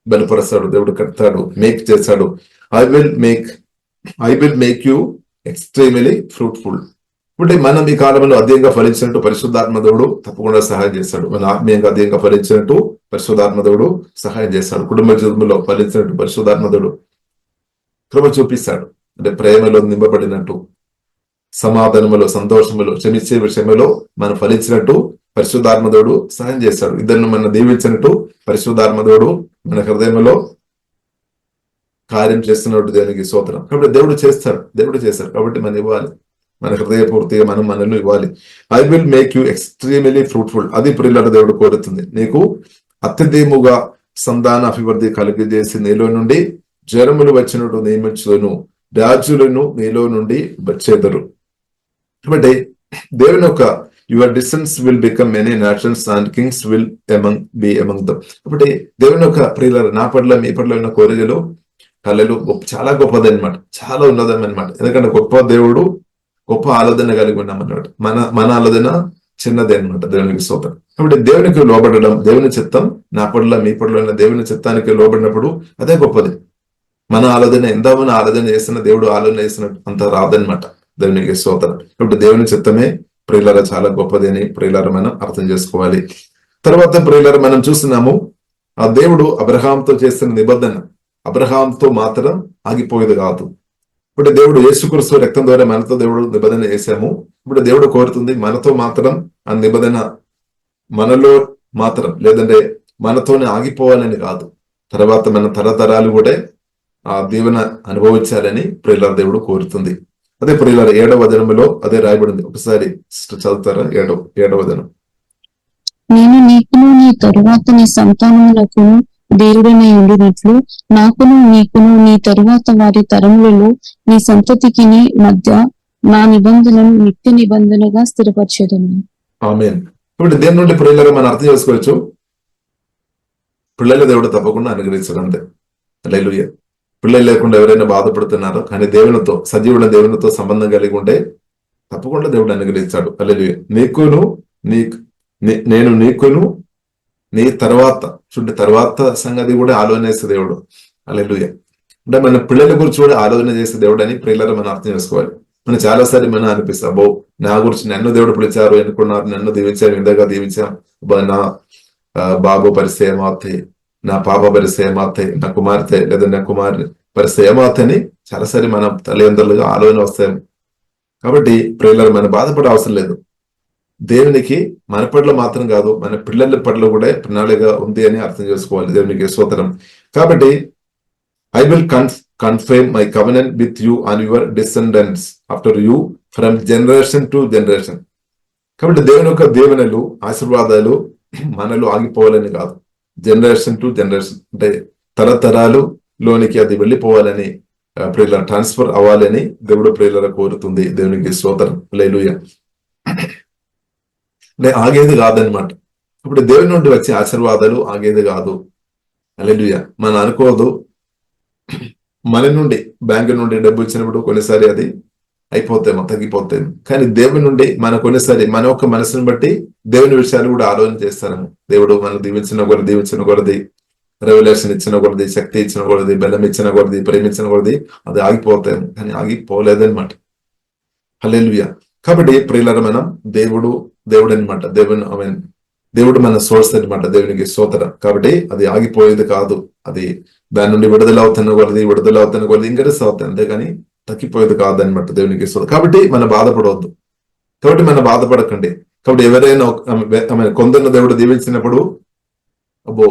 బలపరుస్తాడు, దేవుడు కడతాడు, మేక్ చేస్తాడు. I will make you extremely fruitful. అంటే మనం ఈ కాలంలో అధికంగా ఫలించినట్టు పరిశుద్ధాత్మ దేవుడు తప్పకుండా సహాయం చేస్తాడు. మన ఆత్మీయంగా అధికంగా ఫలించినట్టు పరిశుద్ధాత్మ దేవుడు సహాయం చేస్తాడు. కుటుంబ జీవితంలో ఫలించినట్టు పరిశుద్ధాత్మ దేవుడు కృప చూపిస్తాడు. అంటే ప్రేమలో నింపబడినట్టు, సమాధానములో, సంతోషములో, క్షమించే విషయంలో మనం ఫలించినట్టు పరిశుద్ధాత్మ దేవుడు సహాయం చేస్తాడు. ఇద్దరిని మనం దీవించినట్టు పరిశుద్ధాత్మ దేవుడు మన హృదయంలో కార్యం చేస్తున్నట్టు దేవునికి స్తోత్రం. కాబట్టి దేవుడు చేస్తాడు. కాబట్టి మనం ఇవ్వాలి, మన హృదయపూర్తిగా మనల్ని ఇవ్వాలి. I will make you extremely fruitful. అది ప్రియులార దేవుడు కోరుతుంది. నీకు అత్యధికముగా సంతాన అభివృద్ధి కలిగజేసి నీలో నుండి జ్వరములు వచ్చినట్టు నియమించును, రాజులను నీలో నుండి వచ్చేదరు. కాబట్టి దేవుని యొక్క your descendants will become many nations and kings will be among them. కాబట్టి దేవుని యొక్క ప్రియులార నా పట్ల మీ పట్ల ఉన్న కోరికలు కళలు చాలా గొప్పది అనమాట, చాలా ఉన్నదం అనమాట. ఎందుకంటే గొప్ప దేవుడు గొప్ప ఆలోచన కలిగి ఉన్నామన్నమాట. మన ఆలోచన చిన్నదే అనమాట. దేవునికి స్తోత్రం. కాబట్టి దేవునికి లోబడడం, దేవుని చిత్తం నా పట్ల మీ పట్ల దేవుని చిత్తానికి లోబడినప్పుడు అదే గొప్పది. మన ఆలోచన ఎంత మన ఆలోచన చేస్తున్న దేవుడు ఆలోచన చేస్తున్నట్టు అంత రాదనమాట. దేవునికి స్తోత్రం. కాబట్టి దేవుని చిత్తమే ప్రియులార చాలా గొప్పది అని ప్రియులార మనం అర్థం చేసుకోవాలి. తర్వాత ప్రియులార మనం చూస్తున్నాము, ఆ దేవుడు అబ్రహాంతో చేస్తున్న నిబంధన అబ్రహాంతో మాత్రం ఆగిపోయేది కాదు. ఇప్పుడు దేవుడు యేసుక్రీస్తు రక్తం ద్వారా మనతో దేవుడు నిబంధన చేశాము. ఇప్పుడు దేవుడు కోరుతుంది మనతో మాత్రం ఆ నిబంధన మనలో మాత్రం, లేదంటే మనతోనే ఆగిపోవాలని కాదు, తర్వాత మన తరతరాలు కూడా ఆ దీవెన అనుభవించాలని ప్రియులార దేవుడు కోరుతుంది. అదే ప్రియులారా 7వ వచనములో అదే రాయబడింది. ఒకసారి చదువుతారా? 7వ వచనం. నేను నీకును నీ తరువాత నీ సంతానమునకును దేవుడనై ఉండినట్లు నాకును నీకును నీ తరువాత వారి తరములలో నీ సంతతికి మధ్య నా నిబంధనను నిత్య నిబంధనగా స్థిరపరచెదను. ఆమేన్. ఇప్పుడు దేని నుండి ప్రియులారా మనం అర్థం చేసుకోవచ్చు, పిల్లల దేవుడు తప్పకుండా అనుగ్రహించడం అంతే. హల్లెలూయా. పిల్లలు లేకుండా ఎవరైనా బాధపడుతున్నారో కానీ దేవునితో, సజీవుల దేవునితో సంబంధం కలిగి ఉంటే తప్పకుండా దేవుడు అనుగ్రహించాడు. హల్లెలూయా. నేను నీకును నీ తర్వాత చూడండి, తర్వాత సంగతి కూడా ఆలోచన చేసే దేవుడు. హల్లెలూయా. అంటే మన పిల్లల గురించి కూడా ఆలోచన చేసే దేవుడు అని ప్రియులారా మనం అర్థం చేసుకోవాలి. మనం చాలాసార్లు మనం అనిపిస్తాం, అబ్బో నా గురించి నన్ను దేవుడు పిలిచారు, ఎన్నుకున్నారు, నన్ను దీవించారు, ఇంతగా దీవించాం, నా బాబు పరిస్థితి ఏమవుతాయి, నా పాప పరిస్థితి ఏమవుతాయి, నా కుమార్తె లేదా నా కుమారుని పరిస్థితి ఏమవుతాయని చాలాసారి మనం తల్లిదండ్రులుగా ఆలోచన వస్తాయి. కాబట్టి ప్రియులారా మనం బాధపడే అవసరం లేదు. దేవునికి మన పట్ల మాత్రం కాదు, మన పిల్లల పట్ల కూడా ప్రణాళిక ఉంది అని అర్థం చేసుకోవాలి. దేవునికి స్తోత్రం. కాబట్టి I will confirm my covenant with you and your descendants after you from generation to generation. కాబట్టి దేవుని యొక్క దీవెనలు, ఆశీర్వాదాలు మనలో ఆగిపోవాలని కాదు, జనరేషన్ టు జనరేషన్ అంటే తరతరాలు లోనికి అది వెళ్ళిపోవాలని, ప్రియుల ట్రాన్స్ఫర్ అవ్వాలని దేవుడు ప్రియుల కోరుతుంది. దేవునికి స్తోత్రం. హల్లెలూయా. అంటే ఆగేది కాదనమాట. ఇప్పుడు దేవుని నుండి వచ్చే ఆశీర్వాదాలు ఆగేది కాదు. హల్లెలూయా. మనం అనుకోదు, మన నుండి బ్యాంకు నుండి డబ్బు ఇచ్చినప్పుడు కొన్నిసారి అది అయిపోతేమో తగ్గిపోతేమో, కానీ దేవుని నుండి మన కొన్నిసారి మన యొక్క మనసును బట్టి దేవుని విషయాలు కూడా ఆలోచన చేస్తాము. దేవుడు మనం దీవించిన కొలది రెవల్యూషన్ ఇచ్చిన కొలది, శక్తి ఇచ్చిన కొలది, బెల్లం ఇచ్చిన కొలది, ప్రేమించిన కొలది అది ఆగిపోతాము, కానీ ఆగిపోలేదన్నమాట. హల్లెలూయా. కాబట్టి ప్రియులారా మనం దేవుడు అనమాట. దేవుడు మన సోర్స్ అనమాట. దేవునికి స్తోత్రం. కాబట్టి అది ఆగిపోయేది కాదు. అది దాని నుండి విడుదలవుతున్న కొలది ఇంకరీస్ అవుతాయి, అంతేగాని తగ్గిపోయేది కాదనమాట. దేవునికి స్తోత్రం. కాబట్టి మనం బాధపడవద్దు. కాబట్టి మనం బాధపడకండి. కాబట్టి ఎవరైనా కొందరిని దేవుడు దీవించినప్పుడు అబ్బో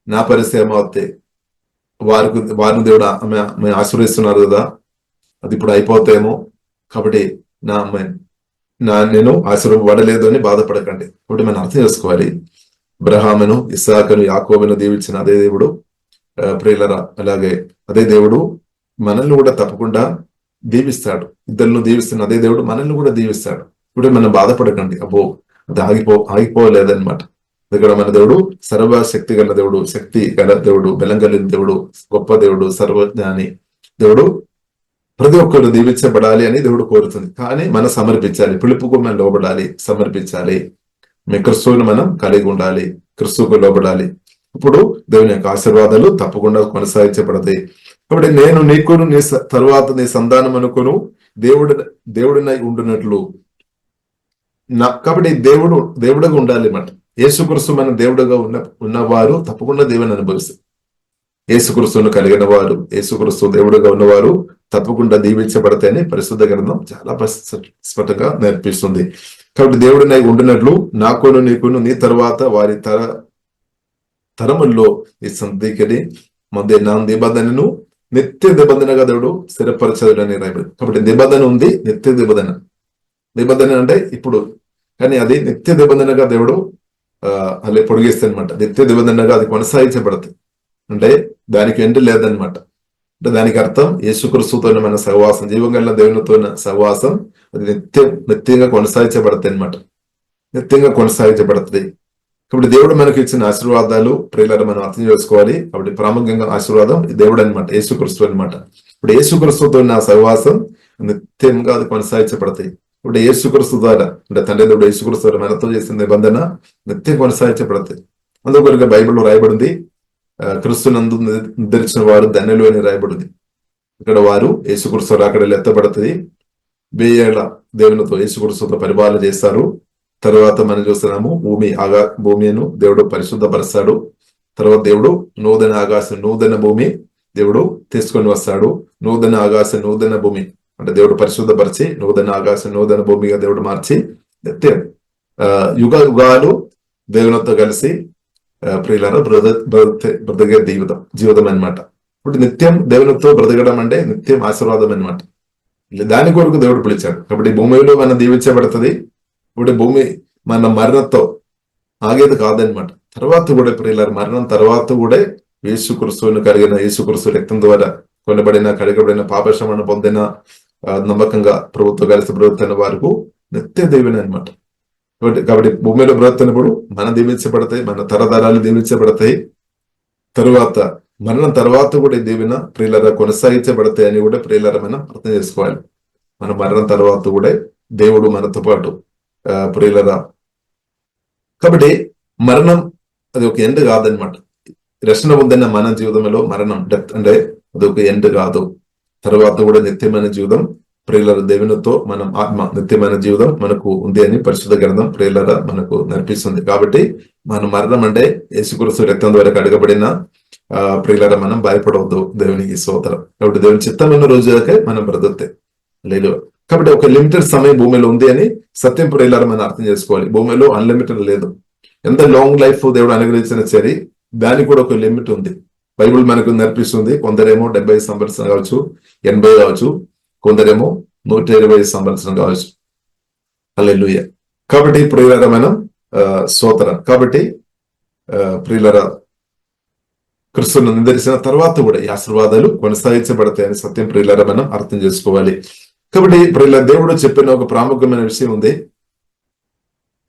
నా పరిస్థితి ఏమవుతాయి, వారిని దేవుడు ఆశీర్వదిస్తున్నారు కదా, అది ఇప్పుడు అయిపోతేమో, కాబట్టి నేను ఆశీర్వపడలేదు అని బాధపడకండి. కాబట్టి మనం అర్థం చేసుకోవాలి, అబ్రహామును, ఇస్సాకును, యాకోబును దీవించిన అదే దేవుడు ప్రియులరా, అలాగే అదే దేవుడు మనల్ని కూడా తప్పకుండా దీవిస్తాడు. ఇద్దరిని దీవిస్తున్న అదే దేవుడు మనల్ని కూడా దీవిస్తాడు. ఇప్పుడు మనం బాధపడకండి, అబ్బో అది ఆగిపోలేదన్నమాట. ఇక్కడ మన దేవుడు సర్వశక్తి గల దేవుడు, శక్తి గల దేవుడు, బలం కలిగిన దేవుడు, గొప్ప దేవుడు, సర్వజ్ఞాని దేవుడు. ప్రతి ఒక్కరు దీవించబడాలి అని దేవుడు కోరుతుంది. కానీ మనం సమర్పించాలి, పిలుపుకు మనం లోబడాలి, సమర్పించాలి. క్రిస్తువుని మనం కలిగి ఉండాలి, క్రిస్తువుకు లోబడాలి. ఇప్పుడు దేవుని యొక్క ఆశీర్వాదాలు తప్పకుండా కొనసాగించబడతాయి. కాబట్టి నేను నీకును నీ తరువాత నీ సంతానం అనుకును దేవుడినై ఉండునట్లు కాబట్టి దేవుడుగా ఉండాలి అన్నమాట. యేసుక్రీస్తు మన దేవుడుగా ఉన్నవారు తప్పకుండా దేవుని అనుభవిస్తారు. యేసుక్రీస్తును కలిగిన వారు, యేసుక్రీస్తు దేవుడుగా ఉన్నవారు తప్పకుండా దీవించబడతాయని పరిశుద్ధ గ్రంథం చాలా స్పష్టంగా నేర్పిస్తుంది. కాబట్టి దేవుడినై ఉండినట్లు నాకును నీకును నీ తరువాత వారి తరముల్లో ఈ సంధికి మధ్య నా నిబంధనను నిత్య నిబంధనగా దేవుడు స్థిరపరచదని రాయబడింది. కాబట్టి నిబంధన ఉంది, నిత్య నిబంధన అంటే ఇప్పుడు, కానీ అది నిత్య నిబంధనగా దేవుడు అలా పొడిగిస్తుంది అనమాట. నిత్య నిబంధనగా అది కొనసాగించబడుతుంది. అంటే దానికి ఎండ్ లేదనమాట. అంటే దానికి అర్థం యేసుక్రీస్తుతో మన సహవాసం, జీవంగల దేవునితో సహవాసం అది నిత్యంగా కొనసాగించబడుతుంది అనమాట. నిత్యంగా కొనసాగించబడుతుంది. కాబట్టి దేవుడు మనకి ఇచ్చిన ఆశీర్వాదాలు ప్రియులారా మనం అర్థం చేసుకోవాలి. కాబట్టి ప్రాముఖ్యంగా ఆశీర్వాదం దేవుడు అనమాట, యేసుక్రీస్తు అనమాట. ఇప్పుడు యేసుక్రీస్తుతో నా సహవాసం నిత్యంగా అది కొనసాగించబడతాయి. ఇప్పుడు యేసుక్రీస్తు ద్వారా అంటే తండ్రి దేవుడు యేసుక్రీస్తు ద్వారా మనతో చేసిన నిబంధన నిత్యం కొనసాగించబడతాయి. అందుకొరకు బైబిల్లో రాయబడింది, క్రీస్తునందు నిద్రించిన వారు ధన్యులు అని రాయబడింది. ఇక్కడ వారు యేసుక్రీస్తు అక్కడ ఎత్తబడుతుంది. 1000 ఏళ్ల దేవునితో యేసుక్రీస్తుతో పరిపాలన చేస్తారు. తర్వాత మనం చూస్తున్నాము భూమిను దేవుడు పరిశుద్ధపరుస్తాడు. తర్వాత దేవుడు నూతన ఆకాశం, నూతన భూమి దేవుడు తీసుకొని వస్తాడు. నూతన ఆకాశం, నూతన భూమి అంటే దేవుడు పరిశుద్ధపరిచి నూతన ఆకాశం, నూతన భూమిగా దేవుడు మార్చి నిత్యం యుగాలు దేవునితో కలిసి ప్రియులారా బ్రతికే జీవితం అనమాట. ఇప్పుడు నిత్యం దేవునితో బ్రతకడం అంటే నిత్యం ఆశీర్వాదం అనమాట. దాని కొరకు దేవుడు పిలిచాడు. కాబట్టి భూమిలో మనం దీవించబడుతుంది. ఇప్పుడు భూమి మన మరణంతో ఆగేది కాదనమాట. తర్వాత కూడా ప్రియులారా, మరణం తర్వాత కూడా యేసుక్రీస్తువును కలిగిన యేసుక్రీస్తు రక్తం ద్వారా కొనబడిన కడగబడిన పాపక్షమాపణ పొందిన నమ్మకంగా ప్రభుత్వ కలిసి బ్రతుకుతున్న వారికి నిత్య దీవెన అనమాట. కాబట్టి భూమిలో బ్రతుకుతున్నప్పుడు మనం దీవించబడతాయి, మన తరతరాలు దీవించబడతాయి. తరువాత మరణం తర్వాత కూడా ఈ దీవెన ప్రియులారా కొనసాగించబడతాయి అని కూడా ప్రియులారా మనం అర్థం చేసుకోవాలి. మన మరణం తర్వాత కూడా దేవుడు మనతో పాటు ప్రియులారా. కాబట్టి మరణం అది ఒక ఎండ్ కాదనమాట. రక్షణ పొందిన మన జీవితంలో మరణం డెత్ అంటే అది ఒక ఎండ్ కాదు. తర్వాత కూడా నిత్యమైన జీవితం ప్రియులారా దేవునితో మనం ఆత్మ నిత్యమైన జీవితం మనకు ఉంది అని పరిశుద్ధ గ్రంథం ప్రియులారా మనకు నేర్పిస్తుంది. కాబట్టి మన మరణం అంటే యేసుక్రీస్తు రక్తం ద్వారా కడగబడిన ప్రియులారా మనం భయపడవద్దు. దేవునికి స్తోత్రం. కాబట్టి దేవుని చిత్తమైన రోజులకే మనం బ్రతుకుతాయి లేదు. కాబట్టి ఒక లిమిటెడ్ సమయం భూమిలో ఉంది అని సత్యం ప్రియులారా మనం అర్థం చేసుకోవాలి. భూమిలో అన్లిమిటెడ్ లేదు. ఎంత లాంగ్ లైఫ్ దేవుడు అనుగ్రహించిన సరే దానికి కూడా ఒక లిమిట్ ఉంది. బైబుల్ మనకు నేర్పిస్తుంది. కొందరేమో 70 సంవత్సరం కావచ్చు, 80 కావచ్చు, కొందరేమో 120 సంవత్సరం కావచ్చు. హల్లెలూయా. కాబట్టి ప్రియులారా మనం స్తోత్రం. కాబట్టి ప్రియులారా క్రీస్తును నిందించిన తర్వాత కూడా ఈ ఆశీర్వాదాలు కొనసాగించబడతాయని సత్యం ప్రియులారా మనం అర్థం చేసుకోవాలి. కాబట్టి ప్రియులారా దేవుడు చెప్పిన ఒక ప్రాముఖ్యమైన విషయం ఉంది,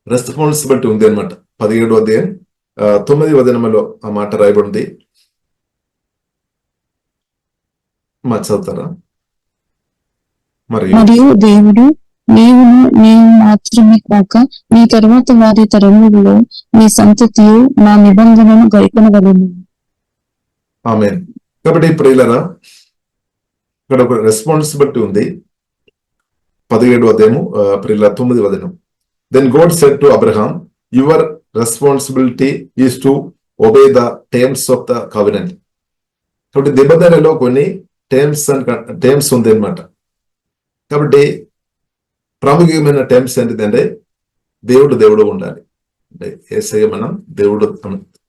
రెస్పాన్సిబిలిటీ ఉంది అనమాట. 17వ అధ్యాయం 9వ వచనంలో ఆ మాట రాయబడింది. చదువుతారా? మరియు దేవుడు నీవు మాత్రమే కాక నీ తరువాత వారి తరములలో నీ సంతతియు నా నిబంధనను గైకొనవలెను. ఆమేన్. కాబట్టి ప్రియులారా ఇక్కడ ఒక రెస్పాన్సిబిలిటీ ఉంది. 17వ అధ్యాయము ప్రియులారా 9వ వచనం. Then God said to Abraham, your responsibility is to obey the terms of the covenant. కాబట్టి నిబంధనలో కొన్ని టర్మ్స్ ఉంది అనమాట. కాబట్టి ప్రాముఖ్యమైన టర్మ్స్ ఏంటిదంటే దేవుడు ఉండాలి. అంటే యేసయ్య మనం దేవుడు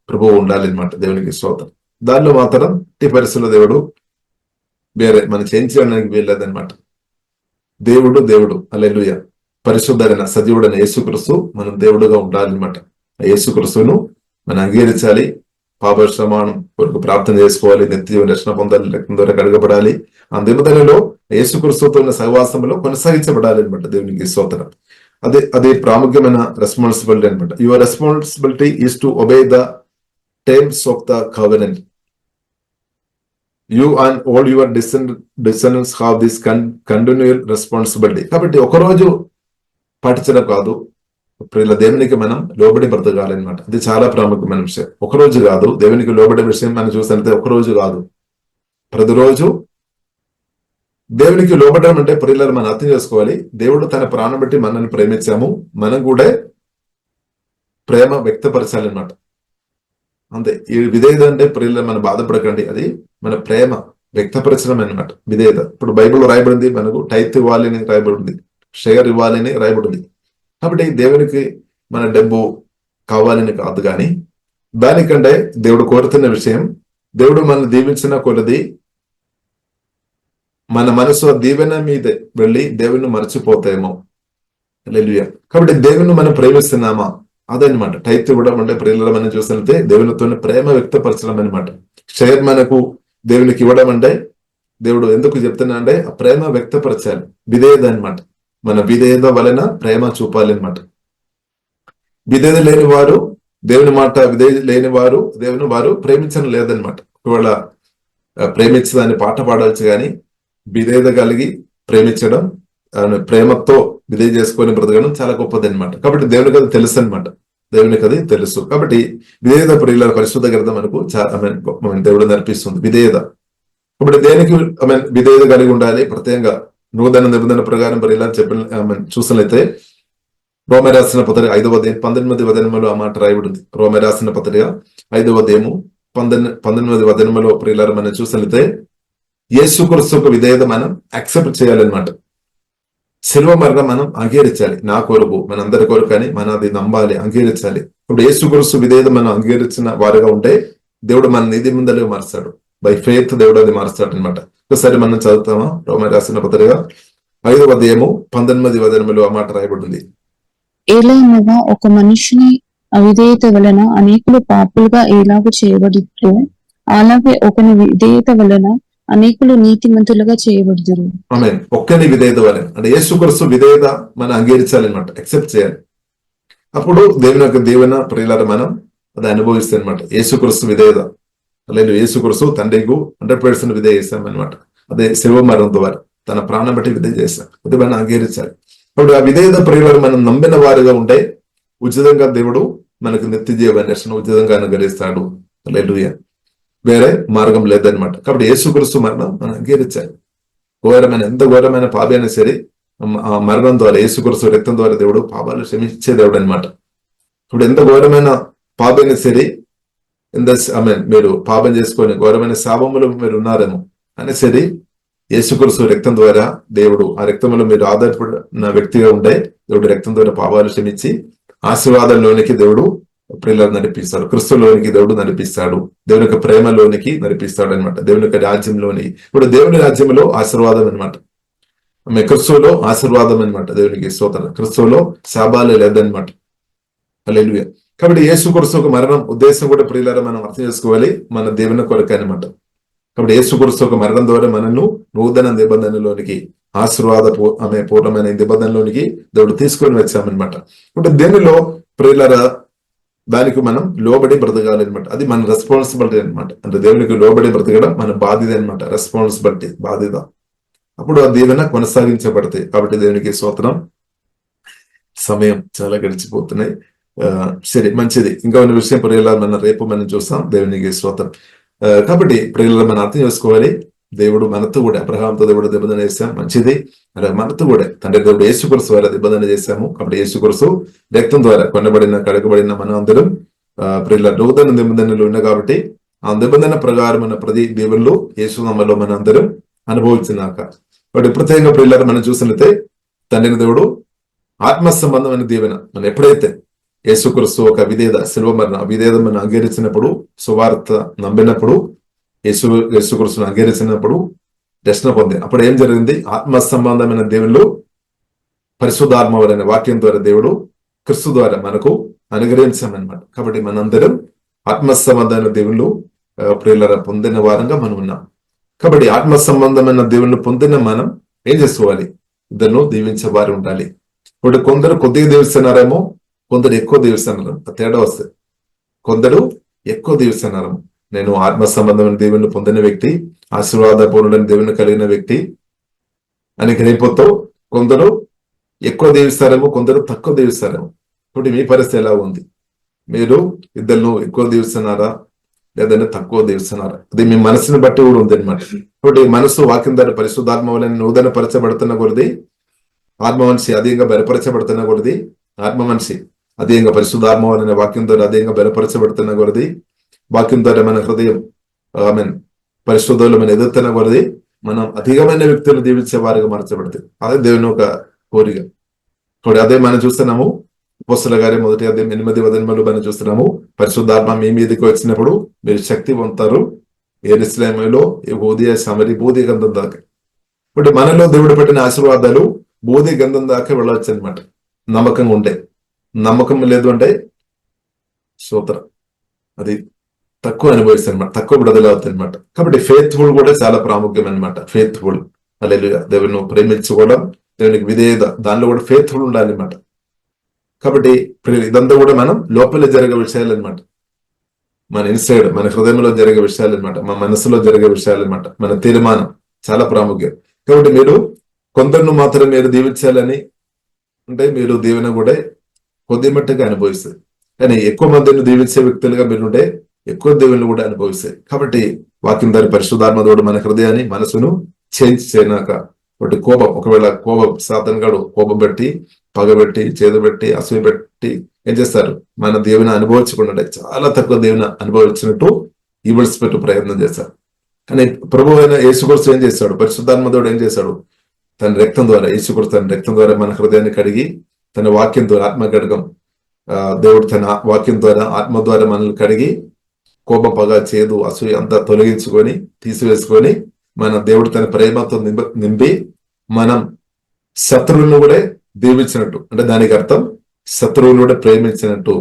ప్రభువు ఉండాలి అనమాట. దేవునికి స్తోత్రం. దానిలో మాత్రం ఈ పరిస్థితుల్లో దేవుడు వేరే మనం చేయించడానికి వీల్లేదనమాట. దేవుడు హల్లెలూయా. పరిశుద్ధమైన సజీవుడైన యేసుక్రీస్తు మనం దేవుడుగా ఉండాలన్నమాట. యేసుక్రీస్తును మనం అంగీకరించాలి. పాపక్షమాపణ కొరకు ప్రార్థన చేసుకోవాలి. నిత్య రక్షణ పొందాలి. రక్తం ద్వారా కడగబడాలి. ఆ నిబంధనలో యేసుక్రీస్తుతో ఉన్న సహవాసంలో కొనసాగించబడాలి అనమాట. దేవునికి స్తోత్రం. అదే ప్రాముఖ్యమైన రెస్పాన్సిబిలిటీ అనమాట. Your responsibility is to obey the terms of the covenant. You and all your descendants have this continual responsibility. కాబట్టి ఒకరోజు పాటించడం కాదు ప్రియుల, దేవునికి మనం లోబడి బ్రతకాలన్నమాట. అది చాలా ప్రాముఖ్యమైన విషయం. ఒకరోజు కాదు దేవునికి లోబడే విషయం మనం చూసినట్లయితే ఒకరోజు కాదు, ప్రతిరోజు దేవునికి లోబడడం అంటే ప్రియులను మనం అర్థం చేసుకోవాలి. దేవుడు తన ప్రాణం బట్టి మనల్ని ప్రేమించాము, మనం కూడా ప్రేమ వ్యక్తపరచాలన్నమాట. అంతే. ఈ విధేయత అంటే ప్రియులను మనం బాధపడకండి, అది మన ప్రేమ వ్యక్తపరచడం అనమాట విధేయత. ఇప్పుడు బైబిల్లో రాయబడింది మనకు టైత్ ఇవ్వాలని రాయబడింది, షేర్ ఇవ్వాలని రాయబడింది. కాబట్టి దేవునికి మన డబ్బు కావాలని కాదు, కానీ దానికంటే దేవుడు కోరుతున్న విషయం, దేవుడు మనల్ని దీవించిన కొలది మన మనసు దీవెన మీద వెళ్ళి దేవుని మర్చిపోతాయేమో. హల్లెలూయా. కాబట్టి దేవుని మనం ప్రేమిస్తున్నామా అదనమాట. టైత్ ఇవ్వడం అంటే ప్రియుల మనం చూసినట్లయితే దేవునితో ప్రేమ వ్యక్తపరచడం అనమాట. షేర్ మనకు దేవునికి ఇవ్వడం అంటే దేవుడు ఎందుకు చెప్తున్నా అంటే ఆ ప్రేమ వ్యక్తపరచాలి, విధేయత అనమాట. మన విధేయత వలన ప్రేమ చూపాలి అనమాట. విధేయత లేని వారు దేవుని మాట, విధేయత లేని వారు దేవుని వారు ప్రేమించడం లేదనమాట. ఒకవేళ ప్రేమించదాన్ని పాట పాడవచ్చు, కానీ విధేయత కలిగి ప్రేమించడం, ప్రేమతో విధేయ చేసుకొని బ్రతకడం చాలా గొప్పది అనమాట. కాబట్టి దేవునికి అది తెలుసు అనమాట, దేవునికి అది తెలుసు. కాబట్టి విధేయత ప్రియుల పరిశుద్ధ గ్రంథం మనకు దేవుడు నేర్పిస్తుంది విధేయత. కాబట్టి దేనికి విధేయత కలిగి ఉండాలి ప్రత్యేకంగా నూతన నిబంధన ప్రకారం ప్రియుల చెప్పిన చూసినట్లయితే రోమే రాసిన పత్రిక 5వ అధ్యాయం 19వ వచనంలో ఆ మాట రాయబడింది. రోమే రాసిన పత్రిక 5వ అధ్యాయము 19వ వచనంలో ప్రియుల మనం చూసినట్లయితే యేసుక్రీస్తు యొక్క విధేయత మనం యాక్సెప్ట్ చేయాలన్నమాట. శిలువ మరణం మనం అంగీకరించాలి. నా కొరకు, మనందరి కొరకు అని మనం అది నమ్మాలి, అంగీకరించాలి. ఇప్పుడు యేసుక్రీస్తు విధేయత మనం అంగీకరించిన వారుగా ఉంటే దేవుడు మన నీతి ముందరే మారుస్తాడు. బై ఫెయిత్ దేవుడు అది మారుస్తాడు అనమాట. ఒకసారి మనం చదువుతామా రోమే రాసిన పత్రిక 5వ అధ్యాయము 19వ వచనములో ఆ మాట రాయబడింది. ఏలైనగా ఒక మనిషిని అవిధేయత వలన అనేకులు పాపులుగా ఎలాగూ చేయబడితే అలాగే ఒకని విధేయత వలన అనేకులు నీతిమంతులుగా చేయబడుదురు. ఆమేన్. ఒక్కని విధేయత వలన అంటే యేసుక్రీస్తు విధేయత మనం అంగీకరించాలన్నమాట, యాక్సెప్ట్ చేయాలి. అప్పుడు దేవుని యొక్క దీవెన ప్రియులారా మనం అది అనుభవిస్తాం అనమాట. యేసుక్రీస్తు విధేయత లేదు, యేసుక్రీస్తు తండ్రికి 100% విధేయ చేశాం అనమాట. అదే శివ మరణం ద్వారా తన ప్రాణం బట్టి విధేయ చేశాం. అది మనం అంగీకరించాలి. అప్పుడు ఆ విధేయత ప్రియులను మనం నమ్మిన వారిగా ఉంటే ఉచితంగా దేవుడు మనకు నిత్య జీవాన్ని ఉచితంగా అనుగ్రహిస్తాడు. హల్లెలూయా. వేరే మార్గం లేదనమాట. కాబట్టి యేసుక్రీస్తు మరణం మనం అంగీకరించాలి. ఘోరమైన ఎంత ఘోరమైన పాపైనా సరే ఆ మరణం ద్వారా యేసుక్రీస్తు రక్తం ద్వారా దేవుడు పాపాలు క్షమించే దేవుడు అనమాట. ఇప్పుడు ఎంత ఘోరమైన పాపైనా సరే మీరు పాపం చేసుకొని ఘోరమైన శాపములు మీరు ఉన్నారేమో అని సరే యేసుక్రీస్తు రక్తం ద్వారా దేవుడు ఆ రక్తంలో మీరు ఆధారపడిన వ్యక్తిగా ఉంటే దేవుడు రక్తం ద్వారా పాపాలు క్షమించి ఆశీర్వాదంలోనికి దేవుడు ప్రియులను నడిపిస్తాడు. క్రిస్తులోనికి దేవుడు నడిపిస్తాడు. దేవుని యొక్క ప్రేమలోనికి నడిపిస్తాడు అనమాట. దేవుని యొక్క రాజ్యంలోని ఇప్పుడు దేవుని రాజ్యంలో ఆశీర్వాదం అనమాట. క్రిస్తులో ఆశీర్వాదం అనమాట. దేవునికి స్తోత్రం. క్రిస్తులో శాపాలు లేదనమాట. హల్లెలూయా. కాబట్టి యేసుక్రీస్తు యొక్క మరణం ఉద్దేశం కూడా ప్రియులారా మనం అర్థం చేసుకోవాలి, మన దేవుని కొరకు అనమాట. కాబట్టి యేసుక్రీస్తు యొక్క మరణం ద్వారా మనల్ని నూతన నిబంధనలోనికి పూర్ణమైన నిబంధనలోనికి దేవుడు తీసుకొని వచ్చామన్నమాట. అంటే దేనిలో ప్రియులారా దానికి మనం లోబడి బ్రతకాలి అనమాట. అది మన రెస్పాన్సిబిలిటీ అనమాట. అంటే దేవునికి లోబడి బ్రతకడం మన బాధ్యత అనమాట. రెస్పాన్సిబిలిటీ, బాధ్యత. అప్పుడు ఆ దీవెన కొనసాగించబడతాయి. కాబట్టి దేవునికి స్తోత్రం. సమయం చాలా గడిచిపోతున్నాయి. సరే, మంచిది. ఇంకా ఉన్న విషయం ప్రియుల మన రేపు మనం చూస్తాం. దేవునికి స్తోత్రం. కాబట్టి ప్రియుల మనం అర్థం చేసుకోవాలి, దేవుడు మనతో కూడా అబ్రహాంతో దేవుడు నిబంధన చేశాం, మంచిది. అలాగే మనతో కూడా తండ్రి దేవుడు యేసుక్రీస్తు ద్వారా నిబంధన చేశాము. కాబట్టి యేసుక్రీస్తు రక్తం ద్వారా కొనబడిన కడగబడిన మనం అందరం ప్రియుల నూతన నిబంధనలు ఉన్నాయి. కాబట్టి ఆ నిబంధన ప్రకారం మన ప్రతి దేవుళ్ళు యేసునామములో మన అందరం అనుభవించినాక కాబట్టి ప్రత్యేకంగా ప్రియులారా మనం చూసినట్లయితే తండ్రిని దేవుడు ఆత్మ సంబంధమైన దీవెన మనం ఎప్పుడైతే యేసుక్రీస్తు ఒక విధేయత శిలువ మరణ విధేయత మనం అంగీకరించినప్పుడు, సువార్త నమ్మినప్పుడు, యేసుక్రీస్తును అంగీకరించినప్పుడు రక్షణ పొంది అప్పుడు ఏం జరిగింది? ఆత్మ సంబంధమైన దేవుళ్ళు పరిశుద్ధాత్మ వలన వాక్యం ద్వారా దేవుడు క్రీస్తు ద్వారా మనకు అనుగ్రహించామన్నమాట. కాబట్టి మనందరం ఆత్మ సంబంధమైన దేవుళ్ళు ప్రియులారా పొందిన వారంగా మనం ఉన్నాం. కాబట్టి ఆత్మ సంబంధమైన దేవుళ్ళు పొందిన మనం ఏం చేసుకోవాలి? ఇద్దరు దీవించే వారు ఉండాలి. ఇప్పుడు కొందరు కొద్దిగా దీవిస్తున్నారేమో, కొందరు ఎక్కువ దీవిస్తున్నారు. తేడా వస్తుంది. కొందరు ఎక్కువ దీవిస్తున్నారు. నేను ఆత్మ సంబంధమైన దేవుని పొందిన వ్యక్తి, ఆశీర్వాదపూర్ణుడైన దేవుని కలిగిన వ్యక్తి అని గ్రహింపుతో కొందరు ఎక్కువ దీవిస్తారేమో, కొందరు తక్కువ దీవిస్తారేమో. ఇప్పుడు మీ పరిస్థితి ఎలా ఉంది? మీరు ఇద్దరు ఎక్కువ దీవిస్తున్నారా లేదంటే తక్కువ దీవిస్తున్నారా? అది మీ మనసుని బట్టి కూడా ఉంది అనమాట. కాబట్టి మనసు వాక్యం ద్వారా పరిశుద్ధాత్మ వలన నూతన పరచబడుతున్న కొలది, ఆత్మ మనిషి అధికంగా బలపరచబడుతున్న కొలది, ఆత్మ మనిషి అధికంగా పరిశుద్ధాత్మ వలన వాక్యం ద్వారా అధికంగా బలపరచబడుతున్న కొలది, వాక్యం ద్వారా మన హృదయం పరిశుద్ధులు మన ఎదుగుతున్న కొలది మనం అధికమైన వ్యక్తులు దీవించే వారిగా మార్చబడుతుంది. అదే దేవుని ఒక కోరిక. ఇప్పుడు అదే మనం చూస్తున్నాము అపోస్తలుల కార్యం 1వ అధ్యాయం 8వ వచనంలో మనం చూస్తున్నాము, పరిశుద్ధాత్మ మీ మీదకి వచ్చినప్పుడు మీరు శక్తి పొందుతారు, యెరూషలేములో యూదయ సమరయ బూది గంధం దాకా. ఇప్పుడు మనలో దేవుడు పెట్టిన ఆశీర్వాదాలు బూది గంధం దాకా వెళ్ళవచ్చు అనమాట. నమ్మకంగా ఉంటే. నమ్మకం లేదు అంటే స్తోత్రం, అది తక్కువ అనుభవిస్తుంది అనమాట, తక్కువ విడుదల అవుతుంది అనమాట. కాబట్టి ఫెయిత్ఫుల్ కూడా చాలా ప్రాముఖ్యం అనమాట. ఫెయిత్ఫుల్, హల్లెలూయా. దేవుని ప్రేమించుకోవడం, దేవునికి విధేయత, దానిలో కూడా ఫెయిత్ఫుల్ ఉండాలి అనమాట. కాబట్టి ఇదంతా కూడా మనం లోపల జరిగే విషయాలు అనమాట. మన ఇన్సైడ్, మన హృదయంలో జరిగే విషయాలు అనమాట, మన మనసులో జరిగే విషయాలు అనమాట. మన తీర్మానం చాలా ప్రాముఖ్యం. కాబట్టి మీరు కొందరిని మాత్రం మీరు దీవించాలని అంటే మీరు దీవెన కూడా కొద్ది మట్టుగా అనుభవిస్తుంది. కానీ ఎక్కువ మందిని దీవించే వ్యక్తులుగా మీరుంటే ఎక్కువ దీవెనలు కూడా అనుభవిస్తాయి. కాబట్టి వాక్యం దాని పరిశుద్ధాత్మ దేవుడు మన హృదయాన్ని మనసును చేంజ్ చేయనాక ఒకటి కోపం, ఒకవేళ కోపం సాతాను గాడు కోపం పెట్టి, పగబెట్టి, చేదుబెట్టి, అసూయ పెట్టి ఏం చేస్తారు? మన దేవుని అనుభవించకుండా చాలా తక్కువ దేవుని అనుభవించినట్టు విడిచిపెట్టు ప్రయత్నం చేస్తారు. కానీ ప్రభు అయిన యేసుక్రీస్తు ఏం చేశాడు? పరిశుద్ధాత్మ దేవుడు ఏం చేశాడు? తన రక్తం ద్వారా, యేసుక్రీస్తు తన రక్తం ద్వారా మన హృదయాన్ని కడిగి, తన వాక్యం ద్వారా ఆత్మ కడగం దేవుడు తన వాక్యం ద్వారా ఆత్మ ద్వారా మనల్ని కడిగి కోప, పగ, చేదు, అసూయ అంతా తొలగించుకొని తీసివేసుకొని మన దేవుడు తన ప్రేమతో నింపి మనం శత్రువులను కూడా దీవించినట్టు, అంటే దానికి అర్థం శత్రువులు కూడా ప్రేమించినట్టు,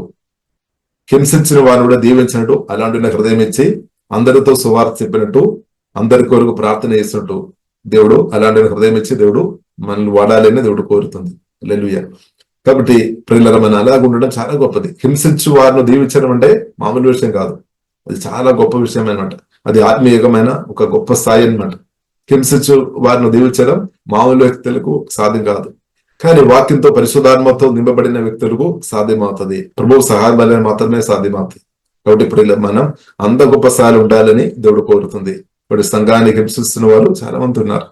హింసించిన వారిని కూడా దీవించినట్టు, అలాంటి హృదయం ఇచ్చి అందరితో సువార్త చెప్పినట్టు, అందరి కొరకు ప్రార్థన చేసినట్టు దేవుడు అలాంటి హృదయం ఇచ్చి దేవుడు మనల్ని వాడాలని దేవుడు కోరుతుంది. హల్లెలూయా. కాబట్టి ప్రియులారా, మనం అలాగ ఉండడం చాలా గొప్పది. హింసించు వారిని దీవించడం అంటే మామూలు విషయం కాదు, అది చాలా గొప్ప విషయం అనమాట. అది ఆత్మీయమైన ఒక గొప్ప స్థాయి అనమాట. హింసించు వారిని దీవించడం మామూలు వ్యక్తులకు సాధ్యం కాదు, కానీ వాక్యంతో పరిశుద్ధాత్మతో నింపబడిన వ్యక్తులకు సాధ్యమవుతుంది. ప్రభువు సహాయం వల్ల మాత్రమే సాధ్యమవుతుంది. కాబట్టి ఇప్పుడు మనం అంత గొప్ప స్థాయిలో ఉండాలని దేవుడు కోరుతుంది. ఇప్పుడు సంఘాన్ని హింసిస్తున్న వారు చాలా మంది ఉన్నారు,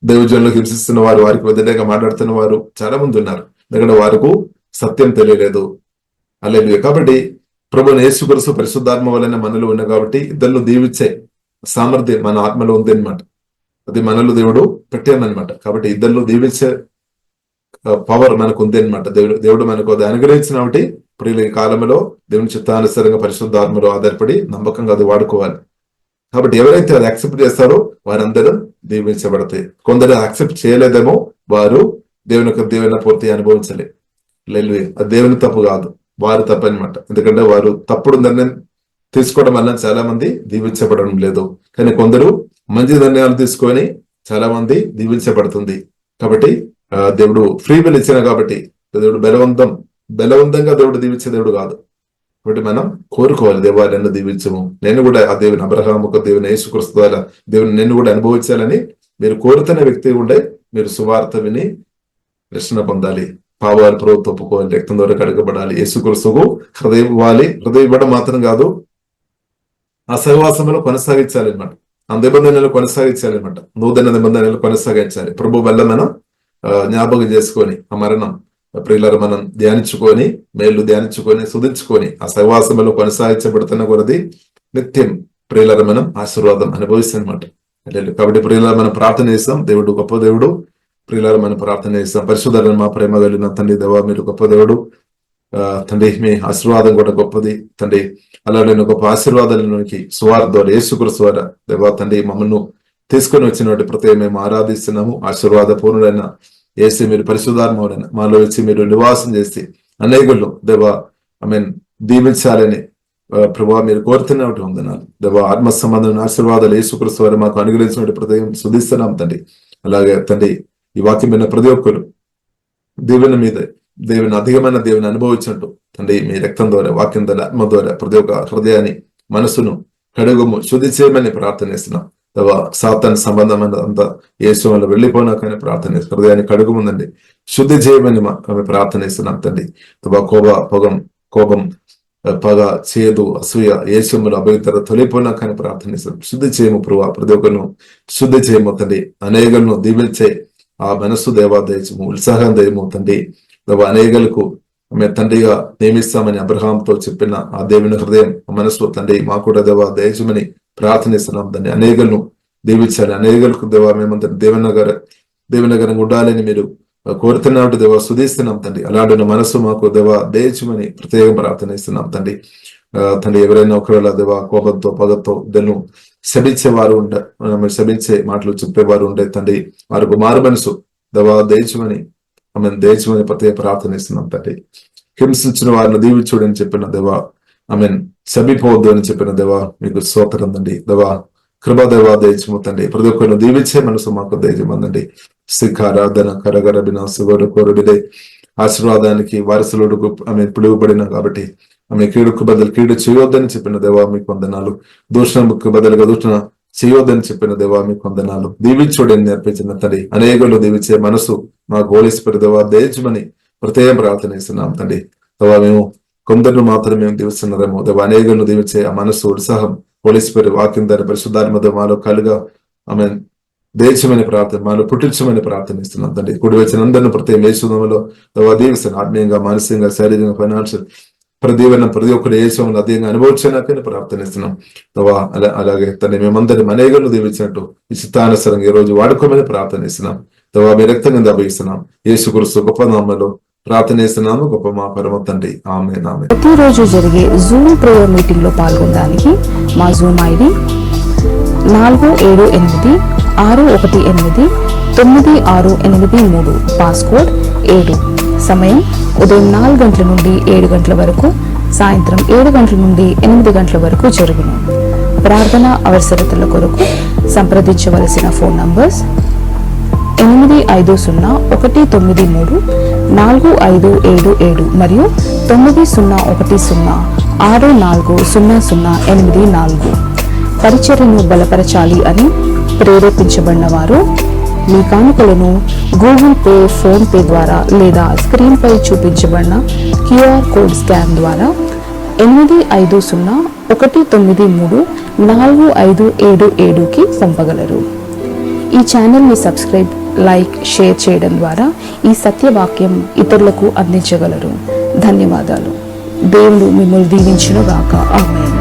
దైవజనులు హింసిస్తున్న వారు, వారికి వ్యతిరేకంగా మాట్లాడుతున్న వారు చాలా మంది ఉన్నారు, ఎందుకంటే వారికి సత్యం తెలియలేదు. హల్లెలూయా. కాబట్టి ప్రభువుని యేసుక్రీస్తు పరిశుద్ధాత్మ వలన మనలో ఉన్న కాబట్టి ఇద్దరు దీవించే సామర్థ్యం మన ఆత్మలో ఉంది అనమాట. అది మనలో దేవుడు పెట్టామన్నమాట. కాబట్టి ఇద్దరు దీవించే పవర్ మనకు ఉంది అనమాట. దేవుడు మనకు అది అనుగ్రహించిన కాబట్టి ఇప్పుడు ఈ కాలంలో దేవుని చిత్తానుసారంగా పరిశుద్ధాత్మలో ఆధారపడి నమ్మకంగా అది వాడుకోవాలి. కాబట్టి ఎవరైతే అది యాక్సెప్ట్ చేస్తారో వారందరూ దీవించబడతాయి. కొందరు యాక్సెప్ట్ చేయలేదేమో వారు దేవుని యొక్క దీవెన పూర్తి అనుభవించలేదు. హల్లెలూయా. అది దేవుని తప్పు కాదు, వారు తప్పు అనమాట. ఎందుకంటే వారు తప్పుడు నిర్ణయం తీసుకోవడం వల్ల చాలా మంది దీవించబడడం లేదు, కానీ కొందరు మంచి నిర్ణయాలు తీసుకొని చాలా మంది దీవించబడుతుంది. కాబట్టి దేవుడు ఫ్రీ విల్ ఇచ్చిన కాబట్టి దేవుడు బలవంతంగా దేవుడు దీవించే దేవుడు కాదు. కాబట్టి మనం కోరుకోవాలి, దేవా నన్ను దీవించము, నేను కూడా ఆ దేవుని అబ్రహాము ఒక దేవుని యేసుక్రీస్తు ద్వారా దేవుని నిన్ను కూడా అనుభవించాలని మీరు కోరుతున్న వ్యక్తి ఉండే మీరు సువార్త విని రక్షణ పొందాలి. పాపాలు ప్రభుత్వం ఒప్పుకోవాలి, రక్తం ద్వారా కడగబడాలి, యేసుక్రీస్తుకు హృదయం ఇవ్వాలి. హృదయం ఇవ్వడం మాత్రం కాదు, ఆ సహవాసంలో కొనసాగించాలి అనమాట. ఆ నిబంధనలు కొనసాగించాలి అనమాట. నూతన నిబంధనలు కొనసాగించాలి. ప్రభు వల్ల మనం జ్ఞాపకం చేసుకొని ఆ మరణం ప్రియులారా మనం ధ్యానించుకొని మేలు ధ్యానించుకొని సుధించుకొని ఆ సహవాసంలో కొనసాగించబడుతున్న కొలది నిత్యం ప్రియులారా మనం ఆశీర్వాదం అనుభవిస్తాం అనమాట. కాబట్టి ప్రియులారా మనం ప్రార్థన చేస్తాం. దేవుడు గొప్ప దేవుడు. ప్రియులారా మనం ప్రార్థన చేస్తాం. పరిశుద్ధులను మా ప్రేమ కలిగిన తండ్రి దేవా, మీరు గొప్ప దేవుడు తండ్రి. మీ ఆశీర్వాదం కూడా గొప్పది తండ్రి. అలాగే గొప్ప ఆశీర్వాదాలలోనికి సువార్త ద్వారా యేసుక్రీస్తు ద్వారా దేవా తండ్రి మమ్మల్ని తీసుకొని వచ్చినటువంటి ప్రతి మేము ఆరాధిస్తున్నాము. ఆశీర్వాద పూర్ణుడైన యేసు మీరు పరిశుద్ధాత్మవుడైన మాలో వచ్చి మీరు నివాసం చేసి అనేకులు దేవా దీవించాలని ప్రభావ మీరు కోరుతున్నట్టు వందనాలు దేవా. ఆత్మ సంబంధమైన ఆశీర్వాదాలు యేసుక్రీస్తు వారు మాకు అనుగ్రహించినట్టు ప్రతి శుద్ధిస్తున్నాం తండ్రి. అలాగే తండ్రి ఈ వాక్యం విన్న ప్రతి ఒక్కరు దేవుని అధికమైన దేవుని అనుభవించినట్టు తండ్రి మీ రక్తం ద్వారా వాక్యం ద్వారా ఆత్మ ద్వారా ప్రతి ఒక్క హృదయాన్ని మనసును కడుగుము శుద్ధి చేయమని ప్రార్థన చేస్తున్నాం. సాతాన్ సంబంధమైన అంతా యేసు వల్ల వెళ్ళిపోయినా కానీ ప్రార్థన చేస్తున్నాం. హృదయాన్ని కడుగుముందండి శుద్ధి చేయమని మేము ప్రార్థన చేస్తున్నాం తండ్రి. కోపం పగ చేదు అసూయ యేసుములు అభ్యంతర తొలిపోయినా కానీ ప్రార్థన చేస్తున్నాం. శుద్ధి చేయము ప్రభు, ప్రతి ఒక్కరిను శుద్ధి చేయము తండ్రి. అనేకలను దీవించే ఆ మనస్సు దేవా దయచము, ఉత్సాహం దయము తండ్రి. అనేకలకు మేము తండ్రిగా నియమిస్తామని అబ్రహాంతో చెప్పిన ఆ దేవుని హృదయం మనసు తండ్రి మాకు కూడా దేవా దయచమని ప్రార్థనిస్తున్నాం తండ్రి. అనేకలను దీవించాలి, అనేకలకు దేవా మేమంతా దేవనగరంగా ఉండాలని మీరు కోరుతున్నట్టు దేవా శుధిస్తున్నాం తండ్రి. అలాంటి మనసు మాకు దేవా దయచమని ప్రత్యేకం ప్రార్థనిస్తున్నాం తండ్రి. తండ్రి ఎవరైనా ఒకవేళ దేవా కోపంతో పగతో ఇద్దరు శపించేవారు ఉండే శపించే మాటలు చెప్పేవారు ఉండే తండ్రి, వారికి మారు మనసు దేవా దయచమని దయచమని ప్రత్యేక ప్రార్థనిస్తున్నాం తండ్రి. హింసించిన వారిని దీవించుడని చెప్పిన దేవా శబిపోవద్దు అని చెప్పిన దేవా మీకు స్తోత్రం తండ్రి. దేవా కృపా దేవా దయచము తండ్రి. ప్రతి ఒక్కరిని దీవించే మనసు మాకు దయచమందండి. శిఖారాధన కరగర వినాశగోరు కోరుడిదే ఆశీర్వాదానికి వారసులుడు పిలువబడిన కాబట్టి కీడుకు బదులు కీడు చేయొద్దని చెప్పిన దేవా మీకు వందనాలు. దూషణకు బదులుగా దూషణ చేయొద్దని చెప్పిన దేవా మీకు వందనాలు. దీవించుడని నేర్పించిన తండ్రి. అనేకులు దీవించే మనసు మాకు హోలీస్పిరిట్ దేవా దయచమని ప్రత్యేకం ప్రార్థనిస్తున్నాం తండ్రి. దేవా మేము కొందరు మాత్రమే మేము దీవిస్తున్నారేమో దేవా, అనేకులను దీవించే ఆ మనసు ఉత్సాహం హోలీస్పిరిట్ వాక్యం ద్వారా పరిశుద్ధాత్మతో మాలో కలుగా దయచమని ప్రార్థన మాలో పుట్టించమని ప్రార్థనిస్తున్నాం తండ్రి. కుడి వచ్చిన అందరిని ప్రత్యేక యేసునామములో దేవా దీవిస్తాను. ఆత్మీయంగా మానసికంగా శారీరకంగా ఫైనాన్షియల్ ప్రతి ఒక్కరు యేసుని అధికంగా అనుభవించాకని ప్రార్థనిస్తున్నాం దేవా. అలాగే తండ్రి మేమందరినీ అనేకులను దీవించినట్టు ఈ చిత్తానుసరంగా ఈ రోజు వాడుకోమని ప్రార్థనిస్తున్నాం దేవా. మీ రక్తం కింద అభయిస్తున్నాం యేసుక్రీస్తు గొప్ప నామములో ప్రార్థనిస్తున్నాము గొప్ప మా పరమ తండ్రి. ఆమేన్ ఆమేన్. ప్రతిరోజు జరిగే జూమ్ ప్రేయర్ మీటింగ్ లో పాల్గొనడానికి మా జూమ్ ఐడి 478618 9683, పాస్కోడ్ 7. సమయం ఉదయం 4 గంటల నుండి 7 గంటల వరకు, సాయంత్రం 7 గంటల నుండి 8 గంటల వరకు జరుగును. ప్రార్థన అవసరతల కొరకు సంప్రదించవలసిన ఫోన్ నంబర్స్ 8501934577 మరియు 9010640084. పరిచర్యను బలపరచాలి అని ప్రేరేపించబడిన వారు మీ కానుకలను గూగుల్ పే, ఫోన్ పే ద్వారా లేదా స్క్రీన్ పై చూపించబడిన QR కోడ్ స్కాన్ ద్వారా 8501934577కి పంపగలరు. ఈ ఛానల్ని సబ్స్క్రైబ్, లైక్, షేర్ చేయడం ద్వారా ఈ సత్యవాక్యం ఇతరులకు అందించగలరు. ధన్యవాదాలు. దేవుడు మిమ్మల్ని దీవించును గాక. ఆమేన్.